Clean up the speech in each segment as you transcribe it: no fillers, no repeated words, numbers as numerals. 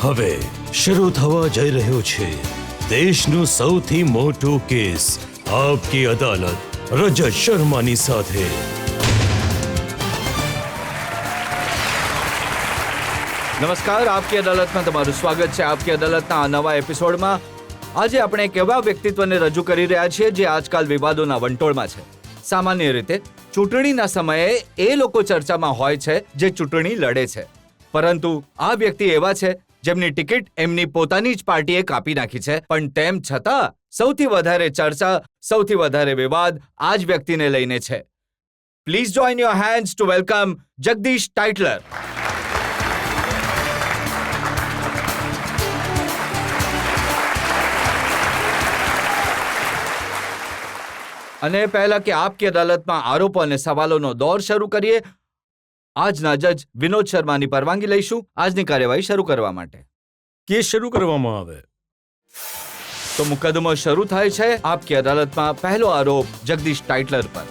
હવે શરૂ થવા જઈ રહ્યો છે દેશનું સૌથી મોટું કેસ આપકી અદાલત રજત શર્માની સાથે। નમસ્કાર, આપકી અદાલતમાં તમારું સ્વાગત છે। આપકી અદાલતના આ નવા એપિસોડમાં આજે આપણે એક એવા વ્યક્તિત્વને રજૂ કરી રહ્યા છીએ જે આજકાલ વિવાદોના વંટોળમાં છે। સામાન્ય રીતે ચૂંટણીના સમયે એ લોકો ચર્ચામાં હોય છે જે ચૂંટણી લડે છે, પરંતુ આ વ્યક્તિ એવા છે જેમની ટિકિટ એમની પોતાની જ પાર્ટીએ કાપી નાખી છે, પણ તેમ છતાં સૌથી વધારે ચર્ચા, સૌથી વધારે વિવાદ આ જ વ્યક્તિને લઈને છે। Please join your hands to welcome Jagdish Tytler. અને પહેલા કે આપકી અદાલતમાં આરોપો અને સવાલોનો દોર શરૂ કરીએ, આજના જજ વિનોદ શર્માની પરવાનગી લઈશું આજની કાર્યવાહી શરૂ કરવા માટે। કેસ શરૂ કરવામાં આવે તો મુકદ્દમો શરૂ થાય છે આપકી અદાલતમાં પહેલો આરોપ જગદીશ ટાઇટલર પર।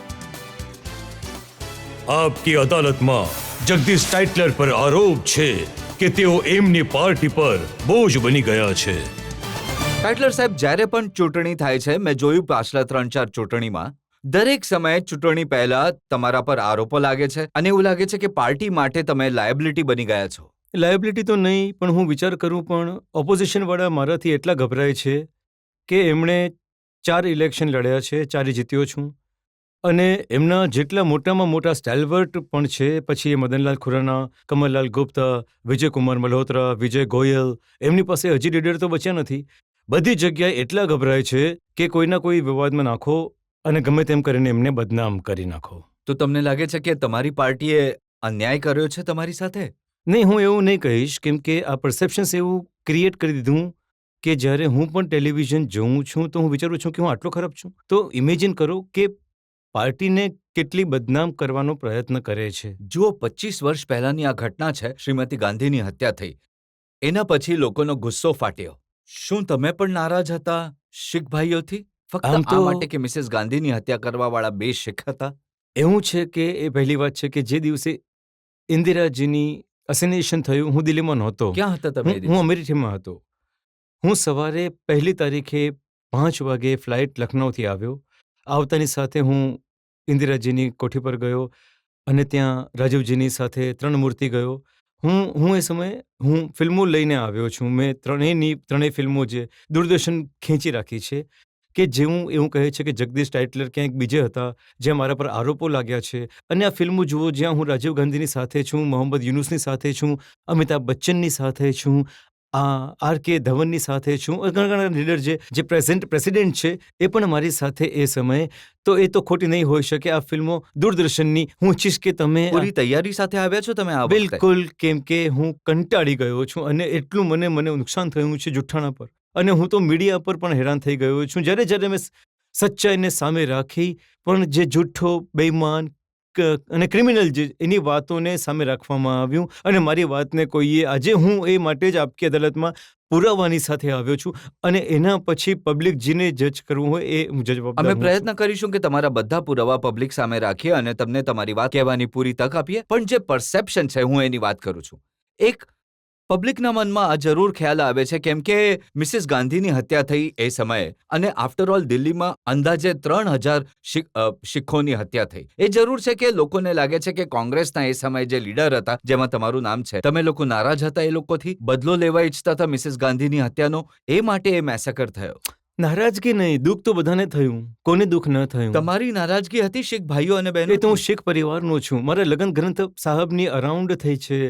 આપકી અદાલતમાં જગદીશ ટાઇટલર પર આરોપ છે કે તેઓ એમની પાર્ટી પર બોજ બની ગયા છે। ટાઇટલર સાહેબ, જ્યારે પણ ચૂંટણી થાય છે, મેં જોયું પાછલા 3-4 ચૂંટણીમાં દરેક સમયે ચૂંટણી પહેલા તમારા પર આરોપો લાગે છે અને એવું લાગે છે કે પાર્ટી માટે તમે લાયબિલિટી બની ગયા છો। લાયબિલિટી તો નહીં, પણ હું વિચાર કરું પણ ઓપોઝિશનવાળા મારાથી એટલા ગભરાય છે કે એમણે 4 ઇલેક્શન લડ્યા છે, 4 જીત્યો છું, અને એમના જેટલા મોટામાં મોટા સ્ટેલવર્ટ પણ છે, પછી એ મદનલાલ ખુરાના, કમલલાલ ગુપ્તા, વિજયકુમાર મલ્હોત્રા, વિજય ગોયલ, એમની પાસે હજી લીડર તો બચ્યા નથી। બધી જગ્યાએ એટલા ગભરાય છે કે કોઈના કોઈ વિવાદમાં નાખો અને ગમે તેમ કરીને એમને બદનામ કરી નાખો। તો તમને લાગે છે કે તમારી પાર્ટીએ અન્યાય કર્યો છે તમારી સાથે? નહીં, હું એવું નહીં કહીશ, કેમ કે આ પરસેપ્શન્સ એવું ક્રિએટ કરી દીધું કે જ્યારે હું પણ ટેલિવિઝન જોઉં છું તો હું વિચારું છું કે હું આટલો ખરાબ છું। તો ઇમેજિન કરો કે પાર્ટીને કેટલી બદનામ કરવાનો પ્રયત્ન કરે છે। જુઓ, 25 વર્ષ પહેલાની આ ઘટના છે, શ્રીમતી ગાંધીની હત્યા થઈ, એના પછી લોકોનો ગુસ્સો ફાટ્યો। શું તમે પણ નારાજ હતા શીખ ભાઈઓથી, ફક્ત આ માટે કે મિસેસ ગાંધીની હત્યા કરવાવાળા 2 શીખ હતા? એવું છે કે એ પહેલી વાત છે કે જે દિવસે ઇન્દિરાજીની અસેસિનેશન થયું, હું દિલ્હીમાં નહોતો। ક્યાં હતા તમે? હું અમેઠીમાં હતો। હું સવારે 1 તારીખે 5 વાગે ફ્લાઇટ લખનૌથી આવ્યો। આવતાની સાથે હું ઇન્દિરાજીની કોઠી પર ગયો અને ત્યાં રાજીવજીની સાથે 3 મૂર્તિ ગયો। હું એ સમયે હું ફિલ્મો લઈને આવ્યો છું। મેં ત્રણેય ફિલ્મો જે દૂરદર્શન ખેંચી રાખી છે કે જેવું એવું કહે છે કે જગદીશ ટાઇટલર ક્યાંક બીજે હતા, જ્યાં મારા પર આરોપો લાગ્યા છે। અને આ ફિલ્મો જુઓ જ્યાં હું રાજીવ ગાંધીની સાથે છું, મોહમ્મદ યુનુસની સાથે છું, અમિતાભ બચ્ચનની સાથે છું, આર.કે. ધવનની સાથે છું, ઘણા લીડર જે પ્રેસિડેન્ટ છે એ પણ મારી સાથે એ સમયે। તો એ તો ખોટી નહીં હોઈ શકે। આ ફિલ્મો દૂરદર્શનની, હું ઈચ્છીશ કે તમે પૂરી તૈયારી સાથે આવ્યા છો તમે આ વખતે? બિલકુલ, કેમ કે હું કંટાળી ગયો છું અને એટલું મને નુકસાન થયું છે જુઠ્ઠાણા પર, અને હું તો મીડિયા પર પણ હેરાન થઈ ગયો છું। જ્યારે મેં સચ્ચાઈને સામે રાખી, પણ જે જુઠ્ઠો, બેઈમાન અને ક્રિમિનલ જે એની વાતોને સામે રાખવામાં આવ્યું અને મારી વાતને કોઈએ, આજે હું એ માટે જ આપકી અદાલતમાં પુરાવાની સાથે આવ્યો છું અને એના પછી પબ્લિક જેને જજ કરવું હોય એ હું જવાબદાર છું। અમે પ્રયત્ન કરીશું કે તમારા બધા પુરાવા પબ્લિક સામે રાખીએ અને તમને તમારી વાત કહેવાની પૂરી તક આપીએ, પણ જે પરસેપ્શન છે હું એની વાત કરું છું। એક પબ્લિકના મનમાં આ જરૂર ખ્યાલ આવે છે કેમ કે મિસેસ ગાંધીની હત્યા થઈ એ સમયે, અને આફ્ટર ઓલ દિલ્હીમાં અંદાજે 3000 શીખોની હત્યા થઈ। એ જરૂર છે કે લોકોને લાગે છે કે કોંગ્રેસના એ સમયે જે લીડર હતા, જેમાં તમારું નામ છે, તમે લોકો નારાજ હતા એ લોકોથી, બદલો લેવા ઈચ્છતા હતા મિસેસ ગાંધીની હત્યાનો, એ માટે એ મેસેકર થયો। નારાજગી નહીં, દુઃખ તો બધાને થયું, કોને દુઃખ ન થયું? તમારી નારાજગી હતી શીખ ભાઈઓ અને બહેનો? એ તો હું શીખ પરિવારનો છું। મારા લગ્ન ગ્રંથ સાહેબની અરાઉન્ડ થઈ છે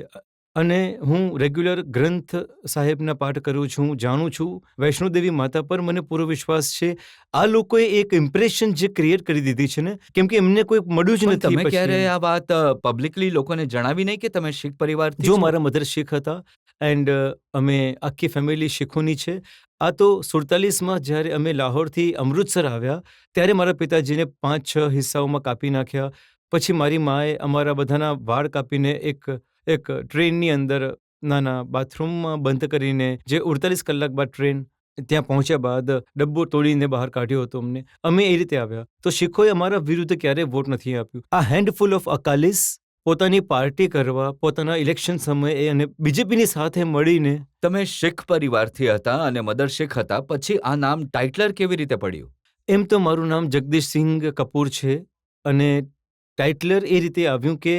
અને હું રેગ્યુલર ગ્રંથ સાહેબના પાઠ કરું છું, જાણું છું। વૈષ્ણોદેવી માતા પર મને પૂરો વિશ્વાસ છે। આ લોકોએ એક ઇમ્પ્રેશન જે ક્રિએટ કરી દીધી છે ને, કેમ કે એમને કોઈ મળ્યું જ નથી। તમે ક્યારે આ વાત પબ્લિકલી લોકોને જણાવી નહીં કે તમે શીખ પરિવારથી છો? જો મારા મધર શીખ હતા એન્ડ અમે આખી ફેમિલી શીખોની છે। આ તો 47માં જ્યારે અમે લાહોરથી અમૃતસર આવ્યા ત્યારે મારા પિતાજીને 5-6 હિસ્સાઓમાં કાપી નાખ્યા। પછી મારી માએ અમારા બધાના વાળ કાપીને એક ટ્રેનની અંદર નાના બાથરૂમમાં બંધ કરીને, જે 48 કલાક બાદ ટ્રેન ત્યાં પહોંચ્યા બાદ ડબ્બો તોડીને બહાર કાઢ્યો હતો અમને। અમે એ રીતે આવ્યા। તો શીખોએ અમારા વિરુદ્ધ ક્યારેય વોટ નથી આપ્યું। આ હેન્ડફુલ ઓફ અકાલીસ પોતાની પાર્ટી કરવા, પોતાના ઇલેક્શન સમયે અને બીજેપીની સાથે મળીને. તમે શીખ પરિવારથી હતા અને મધર શીખ હતા, પછી આ નામ ટાઇટલર કેવી રીતે પડ્યું? એમ તો મારું નામ જગદીશસિંહ કપૂર છે અને ટાઇટલર એ રીતે આવ્યું કે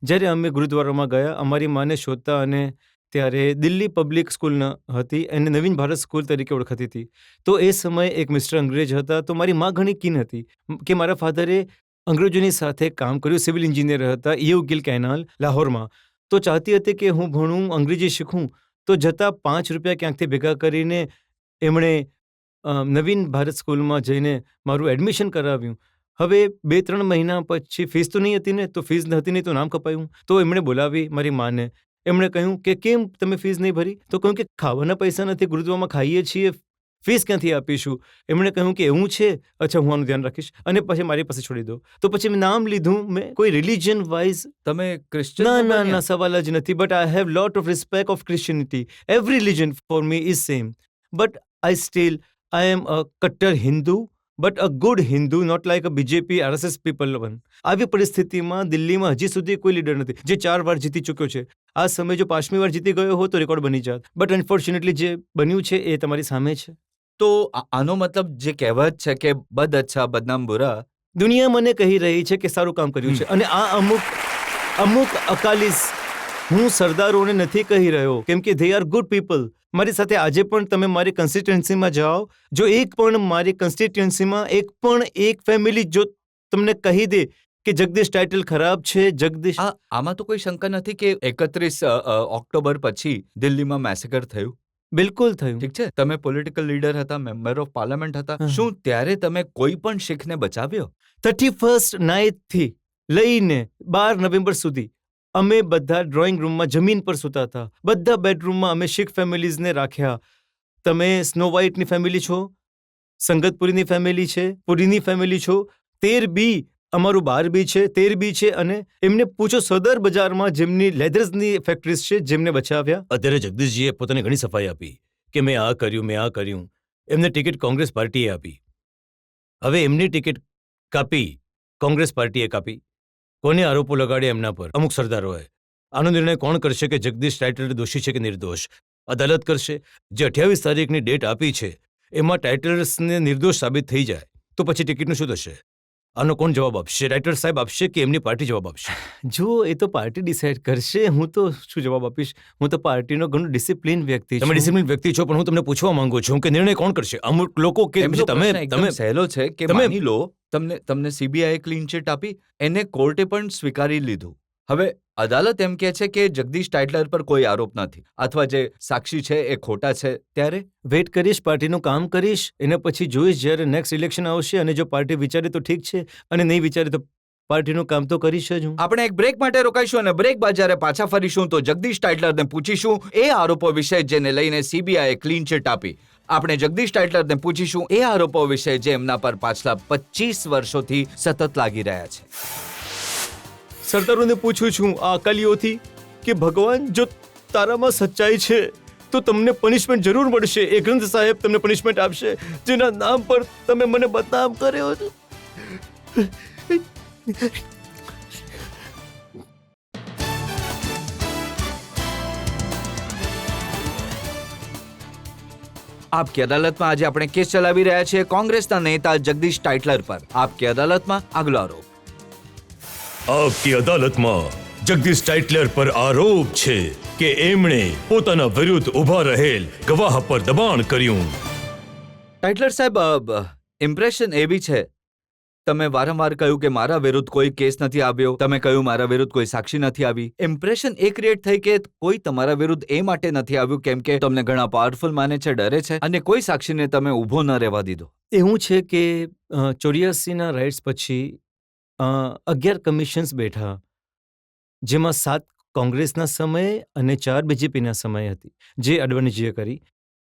જ્યારે અમે ગુરુદ્વારામાં ગયા, અમારી માને શોધતા, અને ત્યારે દિલ્હી પબ્લિક સ્કૂલ હતી અને નવીન ભારત સ્કૂલ તરીકે ઓળખાતી હતી. તો એ સમયે એક મિસ્ટર અંગ્રેજ હતા. તો મારી મા ઘણી કીન હતી કે મારા ફાધરે અંગ્રેજોની સાથે કામ કર્યું, સિવિલ એન્જિનિયર હતા ઇયુ ગિલ કેનાલ લાહોરમાં. તો ચાહતી હતી કે હું ભણું, અંગ્રેજી શીખું. તો જતાં 5 રૂપિયા ક્યાંકથી ભેગા કરીને એમણે નવીન ભારત સ્કૂલમાં જઈને મારું એડમિશન કરાવ્યું. હવે 2-3 મહિના પછી ફીસ તો નહીં હતી ને, તો ફીસ હતી નહીં તો નામ કપાયું. તો એમણે બોલાવી મારી માને. એમણે કહ્યું કે કેમ તમે ફીસ નહીં ભરી? તો કહ્યું કે ખાવાના પૈસા નથી, ગુરુદ્વારામાં ખાઈએ છીએ, ફીસ ક્યાંથી આપીશું? એમણે કહ્યું કે એવું છે, અચ્છા હું આનું ધ્યાન રાખીશ, અને પછી મારી પાસે છોડી દો. તો પછી મેં નામ લીધું. મેં કોઈ રિલિજન વાઇઝ તમે ક્રિશ્ચિયન? ના સવાલ જ નથી. But I have lot of respect of Christianity. Every religion for me is same. But I am a કટ્ટર Hindu, but a good Hindu, not like a BJP RSS people one. આવી પરિસ્થિતિમાં દિલ્હીમાં હજી સુધી કોઈ લીડર નથી જે 4 વાર જીતી ચૂક્યો છે. આ સમય જો 5મી વાર જીતી ગયો હોત તો રેકોર્ડ બની જાત. બટ અનફોર્ચ્યુનેટલી જે બન્યું છે એ તમારી સામે છે. તો આનો મતલબ જે કહેવત છે કે બદ અચ્છા બદનામ બુરા, દુનિયા મને કહી રહી છે કે સારું કામ કર્યું છે. અને આ અમુક અકાલીસ, હું સરદારોને નથી કહી રહ્યો, કેમ કે ધે આર ગુડ પીપલ. મારી સાથે આજે પણ તમે મારી કન્સ્ટિટ્યુઅન્સીમાં જાઓ, જો એક પણ મારી કન્સ્ટિટ્યુઅન્સીમાં એક ફેમિલી જો તમને કહી દે કે જગદીશ ટાઇટલ ખરાબ છે, જગદીશ. આમાં તો કોઈ શંકા નથી કે 31 ઓક્ટોબર પછી દિલ્હીમાં મેસેકર થયું? બિલકુલ થયું. ઠીક છે, તમે પોલિટિકલ લીડર હતા, મેમ્બર ઓફ પાર્લામેન્ટ હતા, શું ત્યારે તમે કોઈ પણ શીખને બચાવ્યો? 31 નાઇટથી લઈને 12 નવેમ્બર સુધી અમે બધા ડ્રોઈંગ રૂમમાં જમીન પર સૂતા હતા. બધા બેડરૂમમાં અમે શીખ ફેમિલીઝને રાખ્યા. તમે સ્નો વ્હાઇટની ફેમિલી છો, સંગતપુરીની ફેમિલી છે, પુરીની ફેમિલી છો, 13 બી અમારું 12 બી છે, 13 બી છે. અને એમને પૂછો સદર બજારમાં જેમની લેધર્સની ફેક્ટરીઝ છે, જેમને બચાવ્યા. અત્યારે જગદીશજીએ પોતાની ઘણી સફાઈ આપી કે મેં આ કર્યું. એમને ટિકિટ કોંગ્રેસ પાર્ટીએ આપી. હવે એમની ટિકિટ કાપી કોંગ્રેસ પાર્ટીએ કાપી. કોને આરોપો લગાડ્યા એમના પર? અમુક સરદારોએ. આનો નિર્ણય કોણ કરશે કે જગદીશ ટાઇટલર દોષી છે કે નિર્દોષ? અદાલત કરશે. જે 28 તારીખની ડેટ આપી છે એમાં ટાઇટલર્સને નિર્દોષ સાબિત થઈ જાય તો પછી ટિકિટનું શું થશે? આનો કોણ જવાબ આપશે? ટાઇટલર સાહેબ આપશે કે એમની પાર્ટી જવાબ આપશે? જો એ તો પાર્ટી ડિસાઇડ કરશે. હું તો શું જવાબ આપીશ? હું તો પાર્ટીનો ઘણો ડિસિપ્લિન વ્યક્તિ છું. તમે ડિસિપ્લિન વ્યક્તિ છો, પણ હું તમને પૂછવા માંગુ છું કે નિર્ણય કોણ કરશે? અમુક લોકો કે તમે સહેલો છે કે માની લો તમને CBI ક્લીન ચીટ આપી, એને કોર્ટે પણ સ્વીકારી લીધું. હવે અદાલત એમ કહે છે કે જગદીશ ટાઇટલર પર કોઈ આરોપ નથી, અથવા જે સાક્ષી છે એ ખોટા છે. ત્યારે વેઇટ કરીશ, પાર્ટીનું કામ કરીશ, એને પછી જોઈશ જ્યારે નેક્સ્ટ ઇલેક્શન આવશે. અને જો પાર્ટી વિચારે તો ઠીક છે, અને નહીં વિચારે તો પાર્ટીનું કામ તો કરીશ જ હું. આપણે એક બ્રેક માટે રોકાઈશું અને બ્રેક બાદ જ્યારે પાછા ફરીશું તો જગદીશ ટાઇટલરને પૂછીશું એ આરોપો વિશે જેને લઈને CBI ક્લીન ચીટ આપી. આપણે જગદીશ ટાઇટલરને પૂછીશું એ આરોપો વિશે જે એમના પર પાછલા 25 વર્ષોથી સતત લાગી રહ્યા છે. સરદારોને પૂછું છું આ અકાલીઓથી કે ભગવાન, જો તારામાં સચ્ચાઈ છે તો તમને પનિશમેન્ટ જરૂર મળશે. એ ગ્રંથ સાહેબ તમને પનિશમેન્ટ આપશે જેના નામ પર તમે મને બદનામ કર્યો છો. આપકી અદાલતમાં આજે આપણે કેસ ચલાવી રહ્યા છીએ કોંગ્રેસના નેતા જગદીશ ટાઇટલર પર. આપકી અદાલતમાં આગલો આરોપ. આપકી અદાલતમાં જગદીશ ટાઇટલર પર આરોપ છે કે એમણે પોતાના વિરુદ્ધ ઊભા રહેલ ગવાહ પર દબાણ કર્યું. ટાઇટલર સાહેબ, ઇમ્પ્રેશન એવી છે, તમે વારંવાર કહ્યું કે મારા વિરુદ્ધ કોઈ કેસ નથી આવ્યો, તમે કહ્યું મારા વિરુદ્ધ કોઈ સાક્ષી નથી આવી. ઇમ્પ્રેશન એ ક્રિએટ થઈ કે કોઈ તમારા વિરુદ્ધ એ માટે નથી આવ્યું કેમ કે તમને ઘણા પાવરફુલ માને છે, ડરે છે, અને કોઈ સાક્ષીને તમે ઊભો ન રહેવા દીધો. એવું છે કે 84ના રાઇટ્સ પછી 11 કમિશન્સ બેઠા, જેમાં 7 કોંગ્રેસના સમયે અને 4 બીજેપીના સમયે હતી, જે અડવાણીજીએ કરી.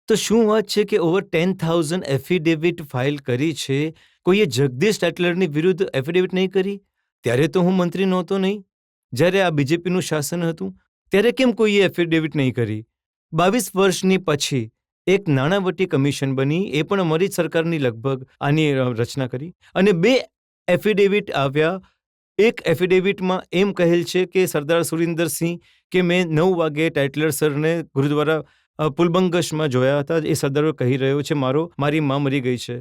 તો શું વાત છે કે ઓવર 10,000 એફિડેવિટ ફાઇલ કરી છે, કોઈએ જગદીશ ટાઇટલરની વિરુદ્ધ એફિડેવિટ નહીં કરી? ત્યારે તો હું મંત્રી નહોતો નહીં. જ્યારે આ બીજેપીનું શાસન હતું ત્યારે કેમ કોઈએ એફિડેવિટ નહીં કરી? 22 વર્ષની પછી એક નાણાવટી કમિશન બની, એ પણ અમારી સરકારની લગભગ આની રચના કરી, અને 2 એફિડેવિટ આવ્યા એક એફિડેવિટમાં એમ કહેલ છે કે સરદાર સુરિન્દરસિંહ કે મેં 9 વાગે ટાઇટલર સરને ગુરુદ્વારા પુલબંગશમાં જોયા હતા. એ સરદારો કહી રહ્યો છે મારી માં મરી ગઈ છે.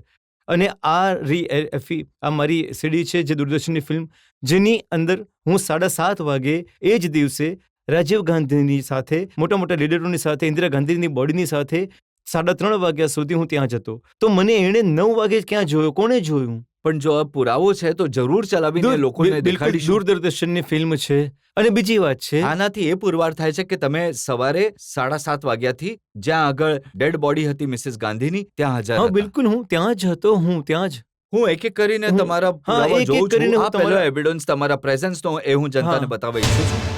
અને આ મારી સીડી છે જે દૂરદર્શનની ફિલ્મ, જેની અંદર હું 7:30 વાગે એ જ દિવસે રાજીવ ગાંધીની સાથે, મોટા મોટા લીડરોની સાથે, ઇન્દિરા ગાંધીની બોડીની સાથે 3:30 વાગ્યા સુધી હું ત્યાં જ હતો. તો મને એણે 9 વાગે ક્યાં જોયો? કોણે જોયું? પણ જો આ પુરાવો છે તો જરૂર ચલાવીને લોકોને બિલકુલ દેખાડીશું. દૂરદર્શનની ફિલ્મ છે. અને બીજી વાત છે, આનાથી એ પુરવાર થાય છે કે તમે સવારે 7:30 વાગ્યાથી જ્યાં આગળ ડેડ બોડી હતી મિસિસ ગાંધીની ત્યાં હાજર હા હતા. બિલકુલ હું ત્યાં જ હતો. હું એક એક કરીને હું- તમારા હા, પુરાવા એક-એક જોઉં કરીને છું. હું આ પહેલો તમારા- એવિડન્સ તમારા પ્રેઝન્સનો એ હું જનતાને હા. બતાવવા ઈચ્છું છું.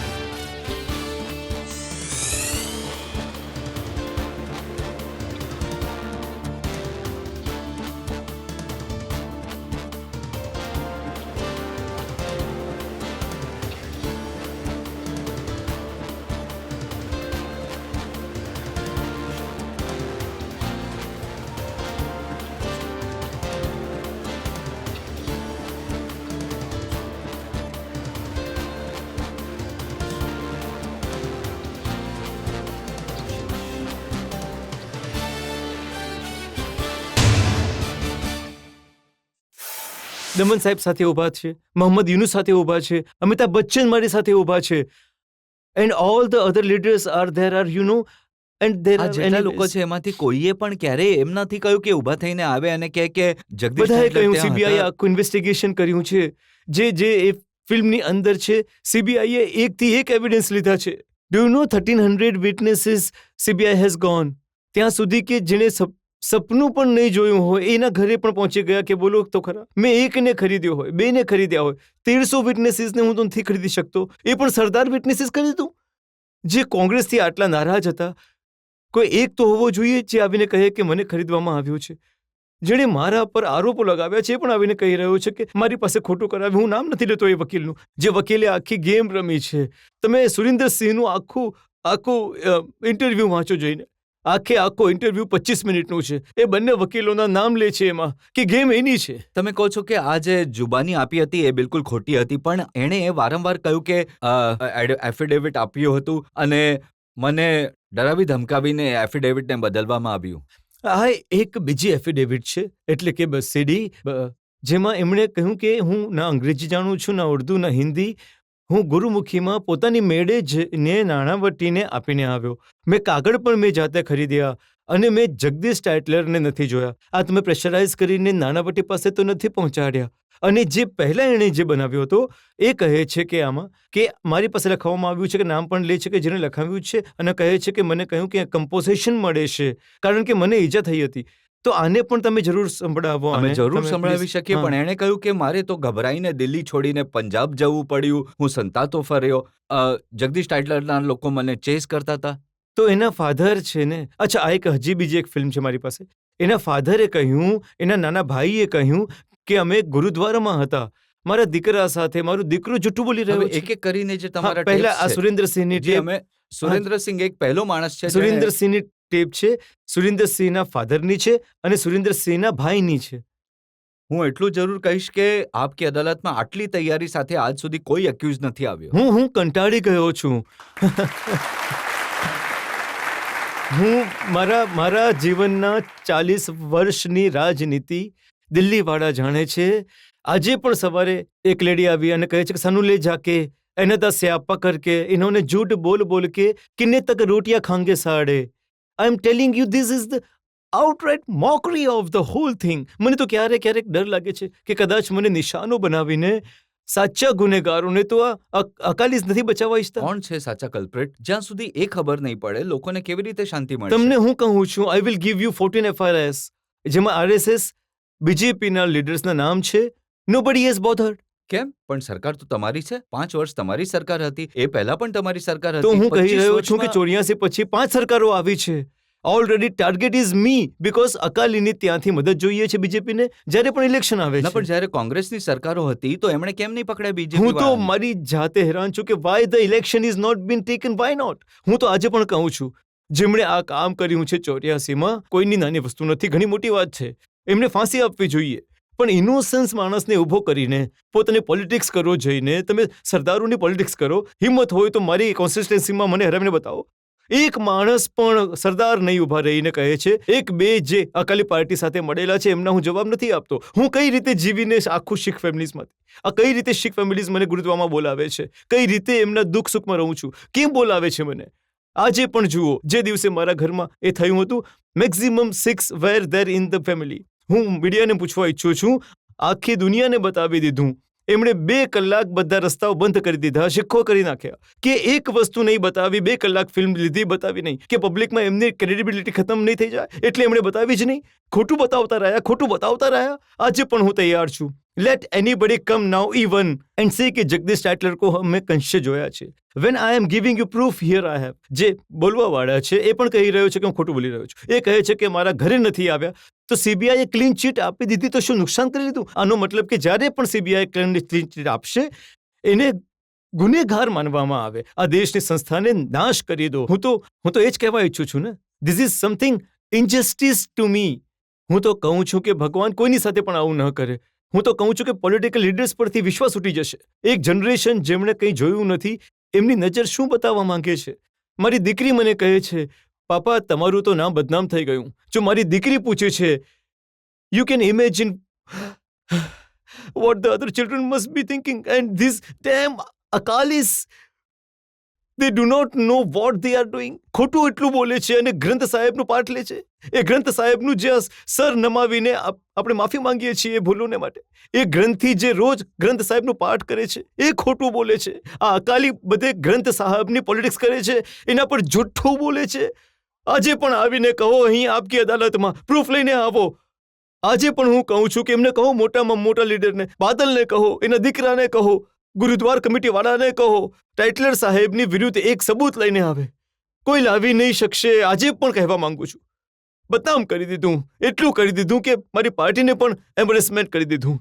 દમન સાહેબ સાથે ઊભા છે, મોહમ્મદ યુનુસ સાથે ઊભા છે, અમિતાભ બચ્ચન મારી સાથે ઊભા છે, and all the other leaders are there are and there આ જેટલા લોકો છે એમાંથી કોઈએ પણ ક્યારેય એમ નથી કહ્યું કે ઊભા થઈને આવે અને કહે કે જગદીશ બધાએ ટાઇટલર કહ્યું ત્યાં સીબીઆઈ હતા. આખું ઇન્વેસ્ટિગેશન કર્યું છે. જે એ ફિલ્મની અંદર છે, સીબીઆઈએ એકથી એક એવિડન્સ લીધા છે. Do you know 1300 witnesses CBI has gone. ત્યાં સુધી કે જેણે સપનું પણ નહીં જોયું હોય એના ઘરે પણ પહોંચી ગયા કે બોલો તો ખરા. મેં એકને ખરીદ્યો હોય, બેને ખરીદ્યા હોય, 1300 વિટનેસીસને હું તો નથી ખરીદી શકતો. એ પણ સરદાર વિટનેસીસ ખરીદું જે કોંગ્રેસથી આટલા નારાજ હતા. કોઈ એક તો હોવો જોઈએ જે આવીને કહે કે મને ખરીદવામાં આવ્યું છે. જેણે મારા પર આરોપો લગાવ્યા છે એ પણ આવીને કહી રહ્યો છે કે મારી પાસે ખોટું કરાવ્યું. હું નામ નથી લેતો એ વકીલનું, જે વકીલે આખી ગેમ રમી છે. તમે સુરિન્દરસિંહનું આખું ઇન્ટરવ્યૂ વાંચો જઈને. આખો ઇન્ટરવ્યૂ 25 મિનિટનું છે. એ બંને વકીલોના નામ લે છે એમાં કે ગેમ એની છે. તમે કહો છો કે આ જે જુબાની આપી હતી એ બિલકુલ ખોટી હતી, પણ એણે વારંવાર કહ્યું કે એફિડેવિટ આપ્યું હતું અને મને ડરાવી ધમકાવીને એફિડેવિટને બદલવામાં આવ્યું. આ એક બીજી એફિડેવિટ છે, એટલે કે બસ સીડી, જેમાં એમણે કહ્યું કે હું ના અંગ્રેજી જાણું છું, ના ઉર્દુ, ના હિન્દી. હું ગુરુમુખીમાં પોતાની મેળે જને નાણાવટીને આપીને આવ્યો. મેં કાગળ પણ મેં જાતે ખરીદ્યા અને મેં જગદીશ ટાઇટલરને નથી જોયા. આ તમે પ્રેશરાઇઝ કરીને નાણાવટી પાસે તો નથી પહોંચાડ્યા. અને જે પહેલાં એણે જે બનાવ્યો હતો એ કહે છે કે આમાં કે મારી પાસે લખવામાં આવ્યું છે કે નામ પણ લે છે કે જેને લખાવ્યું છે અને કહે છે કે મને કહ્યું કે કમ્પોઝિશન મળે છે કારણ કે મને ઈજા થઈ હતી. તો આને પણ તમે જરૂર સંભળાવો. અમે જરૂર તમે સંભળાવી please. શકીએ, હા. પણ એણે કહ્યું કે મારે તો ગભરાઈને દિલ્હી છોડીને પંજાબ જવું પડ્યું. હું સંતાતો ફર્યો. જગદીશ ટાઇટલરના લોકો મને ચેસ કરતા હતા. તો એના ફાધર છે ને. અચ્છા, આ એક હજી બીજી એક ફિલ્મ છે મારી પાસે. એના ફાધરે કહ્યું, એના નાના ભાઈએ કહ્યું કે અમે ગુરુદ્વારામાં હતા મારા દીકરા સાથે. મારું દીકરો જૂઠું બોલી રહ્યો હવે છે. એક એક કરીને જે તમારા પહેલા tapes આ છે, સુરેન્દ્રસિંહની જે ટેપ. અમે સુરેન્દ્રસિંહ એક પહેલો માણસ છે જેણે- સુરેન્દ્રસિંહની ટેપ છે, સુરેન્દ્રસિંહના ફાધરની છે અને સુરેન્દ્રસિંહના ભાઈની છે. હું એટલું જરૂર કહીશ કે આપકી અદાલતમાં આટલી તૈયારી સાથે આજ સુધી કોઈ એક્યુઝ નથી આવ્યો. હું કંટાળી ગયો છું. હું મારા જીવનના 40 વર્ષની રાજનીતિ દિલ્હીવાળા જાણે છે. આજે પણ સવારે એક લેડી આવી અને કહે છે કે સનુ લે જાકે એના સ્યાપા કરકે इन्होंने झूठ बोल बोल के किन्ने तक रोटियां खाएंगे साड़े. I am telling you this is the outright mockery of the whole thing. મને તો ક્યારેક ડર લાગે છે કે કદાચ મને નિશાનો બનાવીને સાચા ગુનેગારોને તો આ અકાલીસ નથી બચાવવા ઈચ્છતા. કોણ છે સાચા કલ્પ્રિટ? જ્યાં સુધી એ ખબર નહીં પડે લોકોને કેવી રીતે શાંતિ મળશે? તમને હું કહું છું, I will give you 14 FIRs જેમાં RSS બીજેપીના લીડર્સના નામ છે. Nobody has bothered. કેમ? પણ સરકાર તો તમારી છે. 5 વર્ષ તમારી સરકાર હતી, એ પહેલા પણ તમારી સરકાર હતી. તો હું કહી 25 રહ્યો છું કે વર્ષમાં- 84 પછી 5 સરકારો આવી છે. Already target is me because અકાલીની ત્યાંથી મદદ જોઈએ છે બીજેપીને જ્યારે પણ ઇલેક્શન આવે ના, છે. પણ જ્યારે કોંગ્રેસની સરકારો હતી તો એમણે કેમ નહીં પકડ્યા બીજેપી હું તો વાળાને? મારી જાતે હેરાન છું કે why the election is not been taken, why not. હું તો આજે પણ કહું છું, જેમણે આ કામ કર્યું છે 84માં કોઈની નાની વસ્તુ નથી, ઘણી મોટી વાત છે. એમને ફાંસી આપવી જોઈએ. પણ ઇનોસન્સ માણસને ઊભો કરીને પોતાની પોલિટિક્સ કરો જઈને તમે સરદારોની પોલિટિક્સ કરો. હિંમત હોય તો મારી કોન્સ્ટિટ્યુન્સીમાં મને હરાવીને બતાવો. એક માણસ પણ સરદાર નહીં ઊભા રહીને કહે છે. એક બે જે અકાલી પાર્ટી સાથે મળેલા છે એમના હું જવાબ નથી આપતો. હું કઈ રીતે જીવીને આખું શીખ ફેમિલીઝમાંથી આ કઈ રીતે શીખ ફેમિલીઝ મને ગુરુદ્વારમાં બોલાવે છે, કઈ રીતે એમના દુઃખ સુખમાં રહું છું, કેમ બોલાવે છે મને. આજે પણ જુઓ, જે દિવસે મારા ઘરમાં એ થયું હતું, maximum 6 were there in the family. હું મીડિયાને પૂછવા ઈચ્છું છું, આખી દુનિયાને બતાવી દીધું. એમણે 2 કલાક બધા રસ્તાઓ બંધ કરી દીધા, શીખો કરી નાખ્યા, કે એક વસ્તુ નહીં બતાવી. 2 કલાક ફિલ્મ લીધી, બતાવી નહીં, કે પબ્લિકમાં એમની ક્રેડિબિલિટી ખતમ નહીં થઈ જાય એટલે એમણે બતાવી જ નહીં. ખોટું બતાવતા રહ્યા. આજે પણ હું તૈયાર છું. Let anybody come now even and say કે જગદીશ ટાઇટલર કો અમે કંશે જોયા છે. When I am giving you proof here I have. જે બોલવાવાળા છે એ પણ કહી રહ્યો છે કે હું ખોટું બોલી રહ્યો છું. એ કહે છે કે મારા ઘરે નથી આવ્યા. તો સીબીઆઈએ ક્લીન ચીટ આપી દીધી તો શું નુકસાન કરી લીધું? આનો મતલબ કે જ્યારે પણ સીબીઆઈ ક્લીન ચીટ આપશે એને ગુનેગાર માનવામાં આવે. આ દેશની સંસ્થાને નાશ કરી દો. હું તો એ જ કહેવા ઈચ્છું છું ને. This is something injustice two me. હું તો કહું છું કે ભગવાન કોઈની સાથે પણ આવું ન કરે. હું તો કહું છું કે પોલિટિકલ લીડર્સ પરથી વિશ્વાસ ઉઠી જશે. એક જનરેશન જેમણે કંઈ જોયું નથી એમની નજર શું બતાવવા માંગે છે. મારી દીકરી મને કહે છે, પાપા તમારું તો નામ બદનામ થઈ ગયું. જો મારી દીકરી પૂછે છે, you can imagine what the other children must be thinking, and these damn Akalis, they do not know what they are doing. ખોટું એટલું બોલે છે અને ગ્રંથ સાહેબનું પાઠ લે છે. એ ગ્રંથ સાહેબનું જે સર નમાવીને આપણે માફી માંગીએ છીએ એ ભૂલોને માટે. એ ગ્રંથથી જે રોજ ગ્રંથ સાહેબનું પાઠ કરે છે એ ખોટું બોલે છે. આ અકાલી બધે ગ્રંથ સાહેબની પોલિટિક્સ કરે છે, એના પર જૂઠું બોલે છે. આજે પણ આવીને કહો અહીં આપકી અદાલતમાં, પ્રૂફ લઈને આવો. આજે પણ હું કહું છું કે એમને કહો, મોટામાં મોટા લીડરને, બાદલને કહો, એના દીકરાને કહો, ગુરુદ્વાર કમિટી વાળાને કહો, ટાઇટલર સાહેબની વિરુદ્ધ એક સબૂત લઈને આવે. કોઈ લાવી નહીં શકશે. આજે પણ કહેવા માંગુ છું, બદનામ કરી દીધું. એટલું કરી દીધું કે મારી પાર્ટીને પણ એમ્બેરેસમેન્ટ કરી દીધું.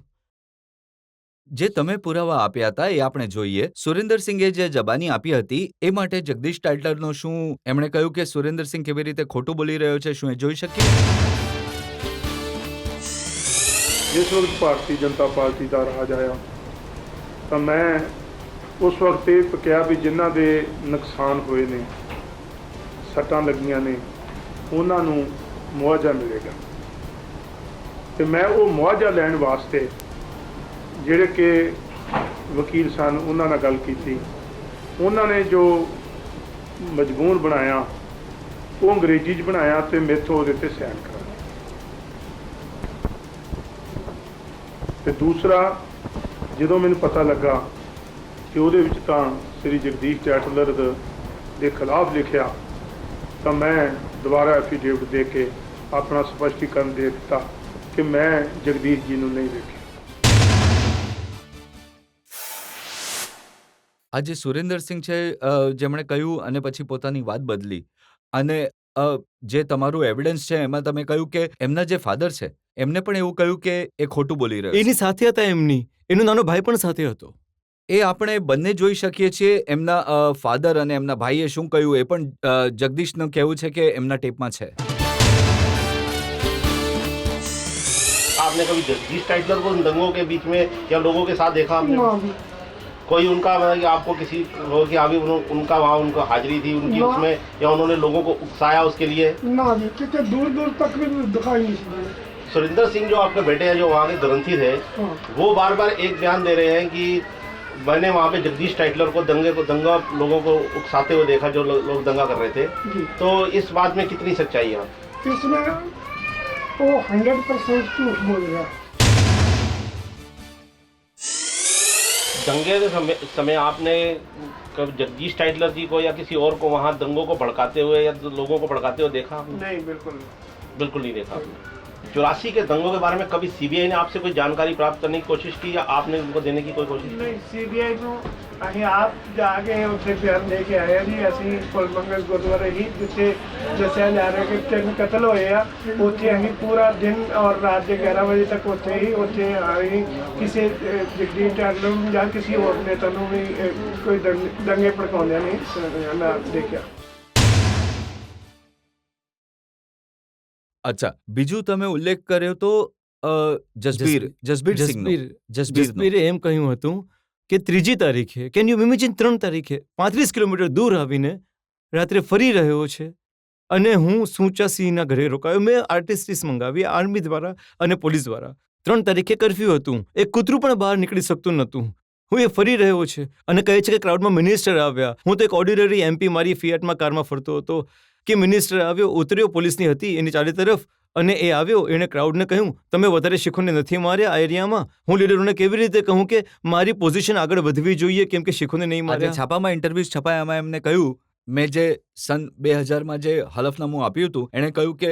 જે તમે પુરાવા આપ્યા હતા એ આપણે જોઈએ. સુરેન્દ્રસિંહે જે જબાની આપી હતી એ માટે જગદીશ ટાઇટલરનો શું એમણે કહ્યું કે સુરેન્દ્રસિંહ કેવી રીતે ખોટું બોલી રહ્યો છે, શું એ જોઈ શકીએ? जिस वक्त भारतीय जनता पार्टी का राज आया तो मैं उस वक्त ये कहा भी जिन्हों के नुकसान हुए ने, सट्टां लगियां ने, उन्होंने मुआवजा मिलेगा. तो मैं वो मुआवजा लैन वास्ते जिहड़े कि वकील सन उन्होंने गल की, उन्होंने जो मजबूर बनाया वो अंग्रेजी च बनाया तो मेरे तो वो साइन करा. ਤੇ ਦੂਸਰਾ ਜਦੋਂ ਮੈਨੂੰ ਪਤਾ ਲੱਗਾ ਕਿ ਉਹਦੇ ਵਿੱਚ ਤਾਂ ਸ੍ਰੀ ਜਗਦੀਸ਼ ਟਾਇਟਲਰ ਦੇ ਖਿਲਾਫ ਲਿਖਿਆ ਤਾਂ ਮੈਂ ਦੁਬਾਰਾ ਐਫੀਡੇਵਿਟ ਦੇ ਕੇ ਆਪਣਾ ਸਪਸ਼ਟੀਕਰਨ ਦੇ ਦਿੱਤਾ ਕਿ ਮੈਂ ਜਗਦੀਸ਼ ਜੀ ਨੂੰ ਨਹੀਂ ਵੇਖਿਆ. આજે સુરેન્દ્રસિંહ છે જેમણે કહ્યું અને પછી પોતાની વાત બદલી. અને જે તમારું એવિડન્સ છે એમાં તમે કહ્યું કે એમના જે ફાધર છે એમને પણ એવું કહ્યું કે એ ખોટું બોલી રહ્યો છે. એની સાથે હતા એમની, એનો નાનો ભાઈ પણ સાથે હતો. એ આપણે બંને જોઈ શકીએ છીએ. એમના ફાધર અને એમના ભાઈએ શું કહ્યું એ પણ જગદીશનું કહેવું છે કે એમના ટેપમાં છે. आपने कभी जगदीश टाइटलर को इन दंगों के बीच में या लोगों के साथ देखा आपने? कोई उनका कि आपको किसी लोगों की आगे उनका वहाँ उनका हाजिरी थी उनकी उसमें, या उन्होंने लोगों को उकसाया उसके लिए? ना जी, क्योंकि दूर दूर तक भी दिखाई नहीं दी. सुरेंद्र सिंह जो आपके बेटे हैं जो वहाँ के ग्रंथी थे, वो बार बार एक बयान दे रहे हैं कि मैंने वहाँ पे जगदीश टाइटलर को दंगा लोगों को उकसाते हुए देखा जो लोग दंगा कर रहे थे. तो इस बात में कितनी सच्चाई है? इसमें वो 100% झूठ बोल रहा. दंगे के समय आपने कभी जगदीश टाइटलर जी को या किसी और को वहाँ दंगों को भड़काते हुए या लोगों को भड़काते हुए देखा आपने? नहीं, बिल्कुल नहीं देखा आपने. 84 के दंगों के बारे में कभी सीबीआई ने आपसे कोई जानकारी प्राप्त करने की कोशिश की या आपने उनको देने की कोई कोशिश की? नहीं. सीबीआई को अहीं आप जाके उसे बयान लेके आए जी. ਅਸੀਂ ਕੁਲਮੰਗਲ ਗੁਰਦੁਆਰੇ ਹੀ ਜਿੱਥੇ ਦੱਸਿਆ ਜਾ ਰਿਹਾ ਕਿ 3 ਕਤਲ ਹੋਏ ਆ, ਉੱਥੇ ਅਸੀਂ ਪੂਰਾ ਦਿਨ ਔਰ ਰਾਤ ਦੇ 11 ਵਜੇ ਤੱਕ ਉੱਥੇ ਹੀ ਅਸੀਂ ਕਿਸੇ ਜਗਦੀਸ਼ ਟਾਇਟਲਰ ਨੂੰ ਜਾਂ ਕਿਸੇ ਹੋਰ ਨੇਤਾ ਨੂੰ ਵੀ ਕੋਈ ਦੰਗੇ ਭੜਕਾਉਂਦਿਆਂ ਨਹੀਂ ਨਾ ਦੇਖਿਆ. અચ્છા, બીજું તમે ઉલ્લેખ કર્યો તો જસબીર સિંહનો. જસબીરનો. જસબીરે એમ કહ્યું હતું કે 3જી તારીખે, કેન યુ ઇમેજિન, 3 તારીખે 35 કિલોમીટર દૂર આવીને રાત્રે ફરી રહ્યો છે અને હું સુચાસિંહના ઘરે રોકાયો. મેં આર્ટિસ્ટિસ મંગાવી આર્મી દ્વારા અને પોલીસ દ્વારા. 3 તારીખે કર્ફ્યુ હતું, એક કૂતરું પણ બહાર નીકળી શકતું નહોતું. હું એ ફરી રહ્યો છે અને કહે છે કે ક્રાઉડમાં મિનિસ્ટર આવ્યા. હું તો એક ઓર્ડિનરી MP મારી ફિયાટમાં કારમાં ફરતો હતો કે મિનિસ્ટર આવ્યો, ઉતર્યો, પોલીસની હતી એની ચારે તરફ, અને એ આવ્યો, એણે ક્રાઉડને કહ્યું તમે વધારે શીખોને નથી માર્યા આ એરિયામાં. હું લીડરોને કેવી રીતે કહું કે મારી પોઝિશન આગળ વધવી જોઈએ કેમ કે શીખોને નહીં આજે માર્યા? છાપામાં ઇન્ટરવ્યુઝ છપાયા, એમાં એમને કહ્યું, મેં જે સન 2000માં જે હલફનામું આપ્યું હતું, એણે કહ્યું કે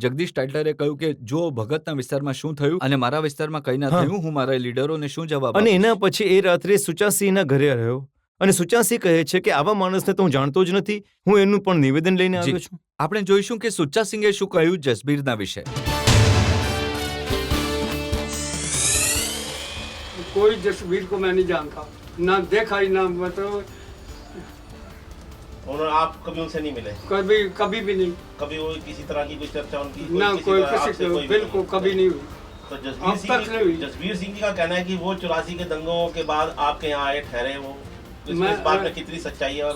જગદીશ ટાઇટલરે કહ્યું કે જો ભગતના વિસ્તારમાં શું થયું અને મારા વિસ્તારમાં કંઈ ના હા. થયું, હું મારા લીડરોને શું જવાબ અને આપીશ? એના પછી એ રાત્રે સુચાસિંહના ઘરે રહ્યો અને સુચાસિંહ કહે છે કે આવા માણસને તો હું જાણતો જ નથી. હું એનું પણ નિવેદન લઈને જી. આવ્યો છું. આપણે જોઈશું કે સુચ્ચા સિંઘે શું કહ્યું જસબીરના વિશે. कोई जसबीर को मैं नहीं जानता, ना देखा ही ना मतलब उन्होंने आप कभी उनसे नहीं मिले? कभी कभी भी नहीं, कभी वो किसी तरह की कोई चर्चा उनकी ना कोई तरह किसी आपसे को कोई बिल्कुल नहीं? कभी नहीं हुई। तो अब तक नहीं हुई। जसबीर सिंह जी का कहना है कि वो 84 के दंगों के बाद आपके यहाँ आए ठहरे वो, तो इसमें मैं- इस बात में कितनी सच्चाई है? और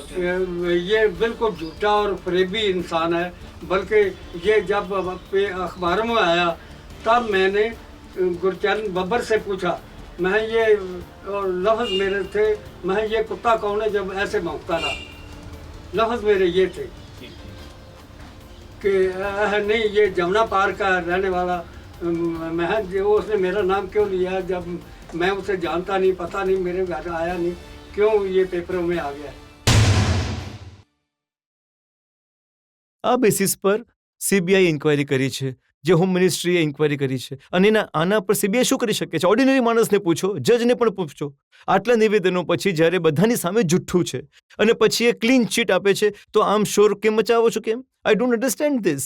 ये बिल्कुल झूठा और फरेबी इंसान है। बल्कि ये जब अखबारों में आया तब मैंने गुरचरण बब्बर से पूछा, मैं ये लफ्ज़ मेरे थे, मैं ये कुत्ता कौन है जब ऐसे भौंकता था, लफ्ज़ मेरे ये थे ठीक, ठीक। कि नहीं ये जमुना पार का रहने वाला मैं जो उसने मेरा नाम क्यों लिया जब मैं उसे जानता नहीं, पता नहीं, मेरे घर आया नहीं, क्यों ये पेपरों में आ गया? આ બેસિસ પર સીબીઆઈ ઇન્ક્વાયરી કરી છે, જે હોમ મિનિસ્ટ્રીએ ઇન્ક્વાયરી કરી છે, અને આના પર સીબીઆઈ શું કરી શકે છે? ઓર્ડિનરી માણસને પૂછો, જજને પણ પૂછો. આટલા નિવેદનો પછી જ્યારે બધાની સામે જુઠ્ઠું છે અને પછી એ ક્લીન ચીટ આપે છે, તો આમ શોર કેમ મચાવો છો? કેમ? I don't understand this.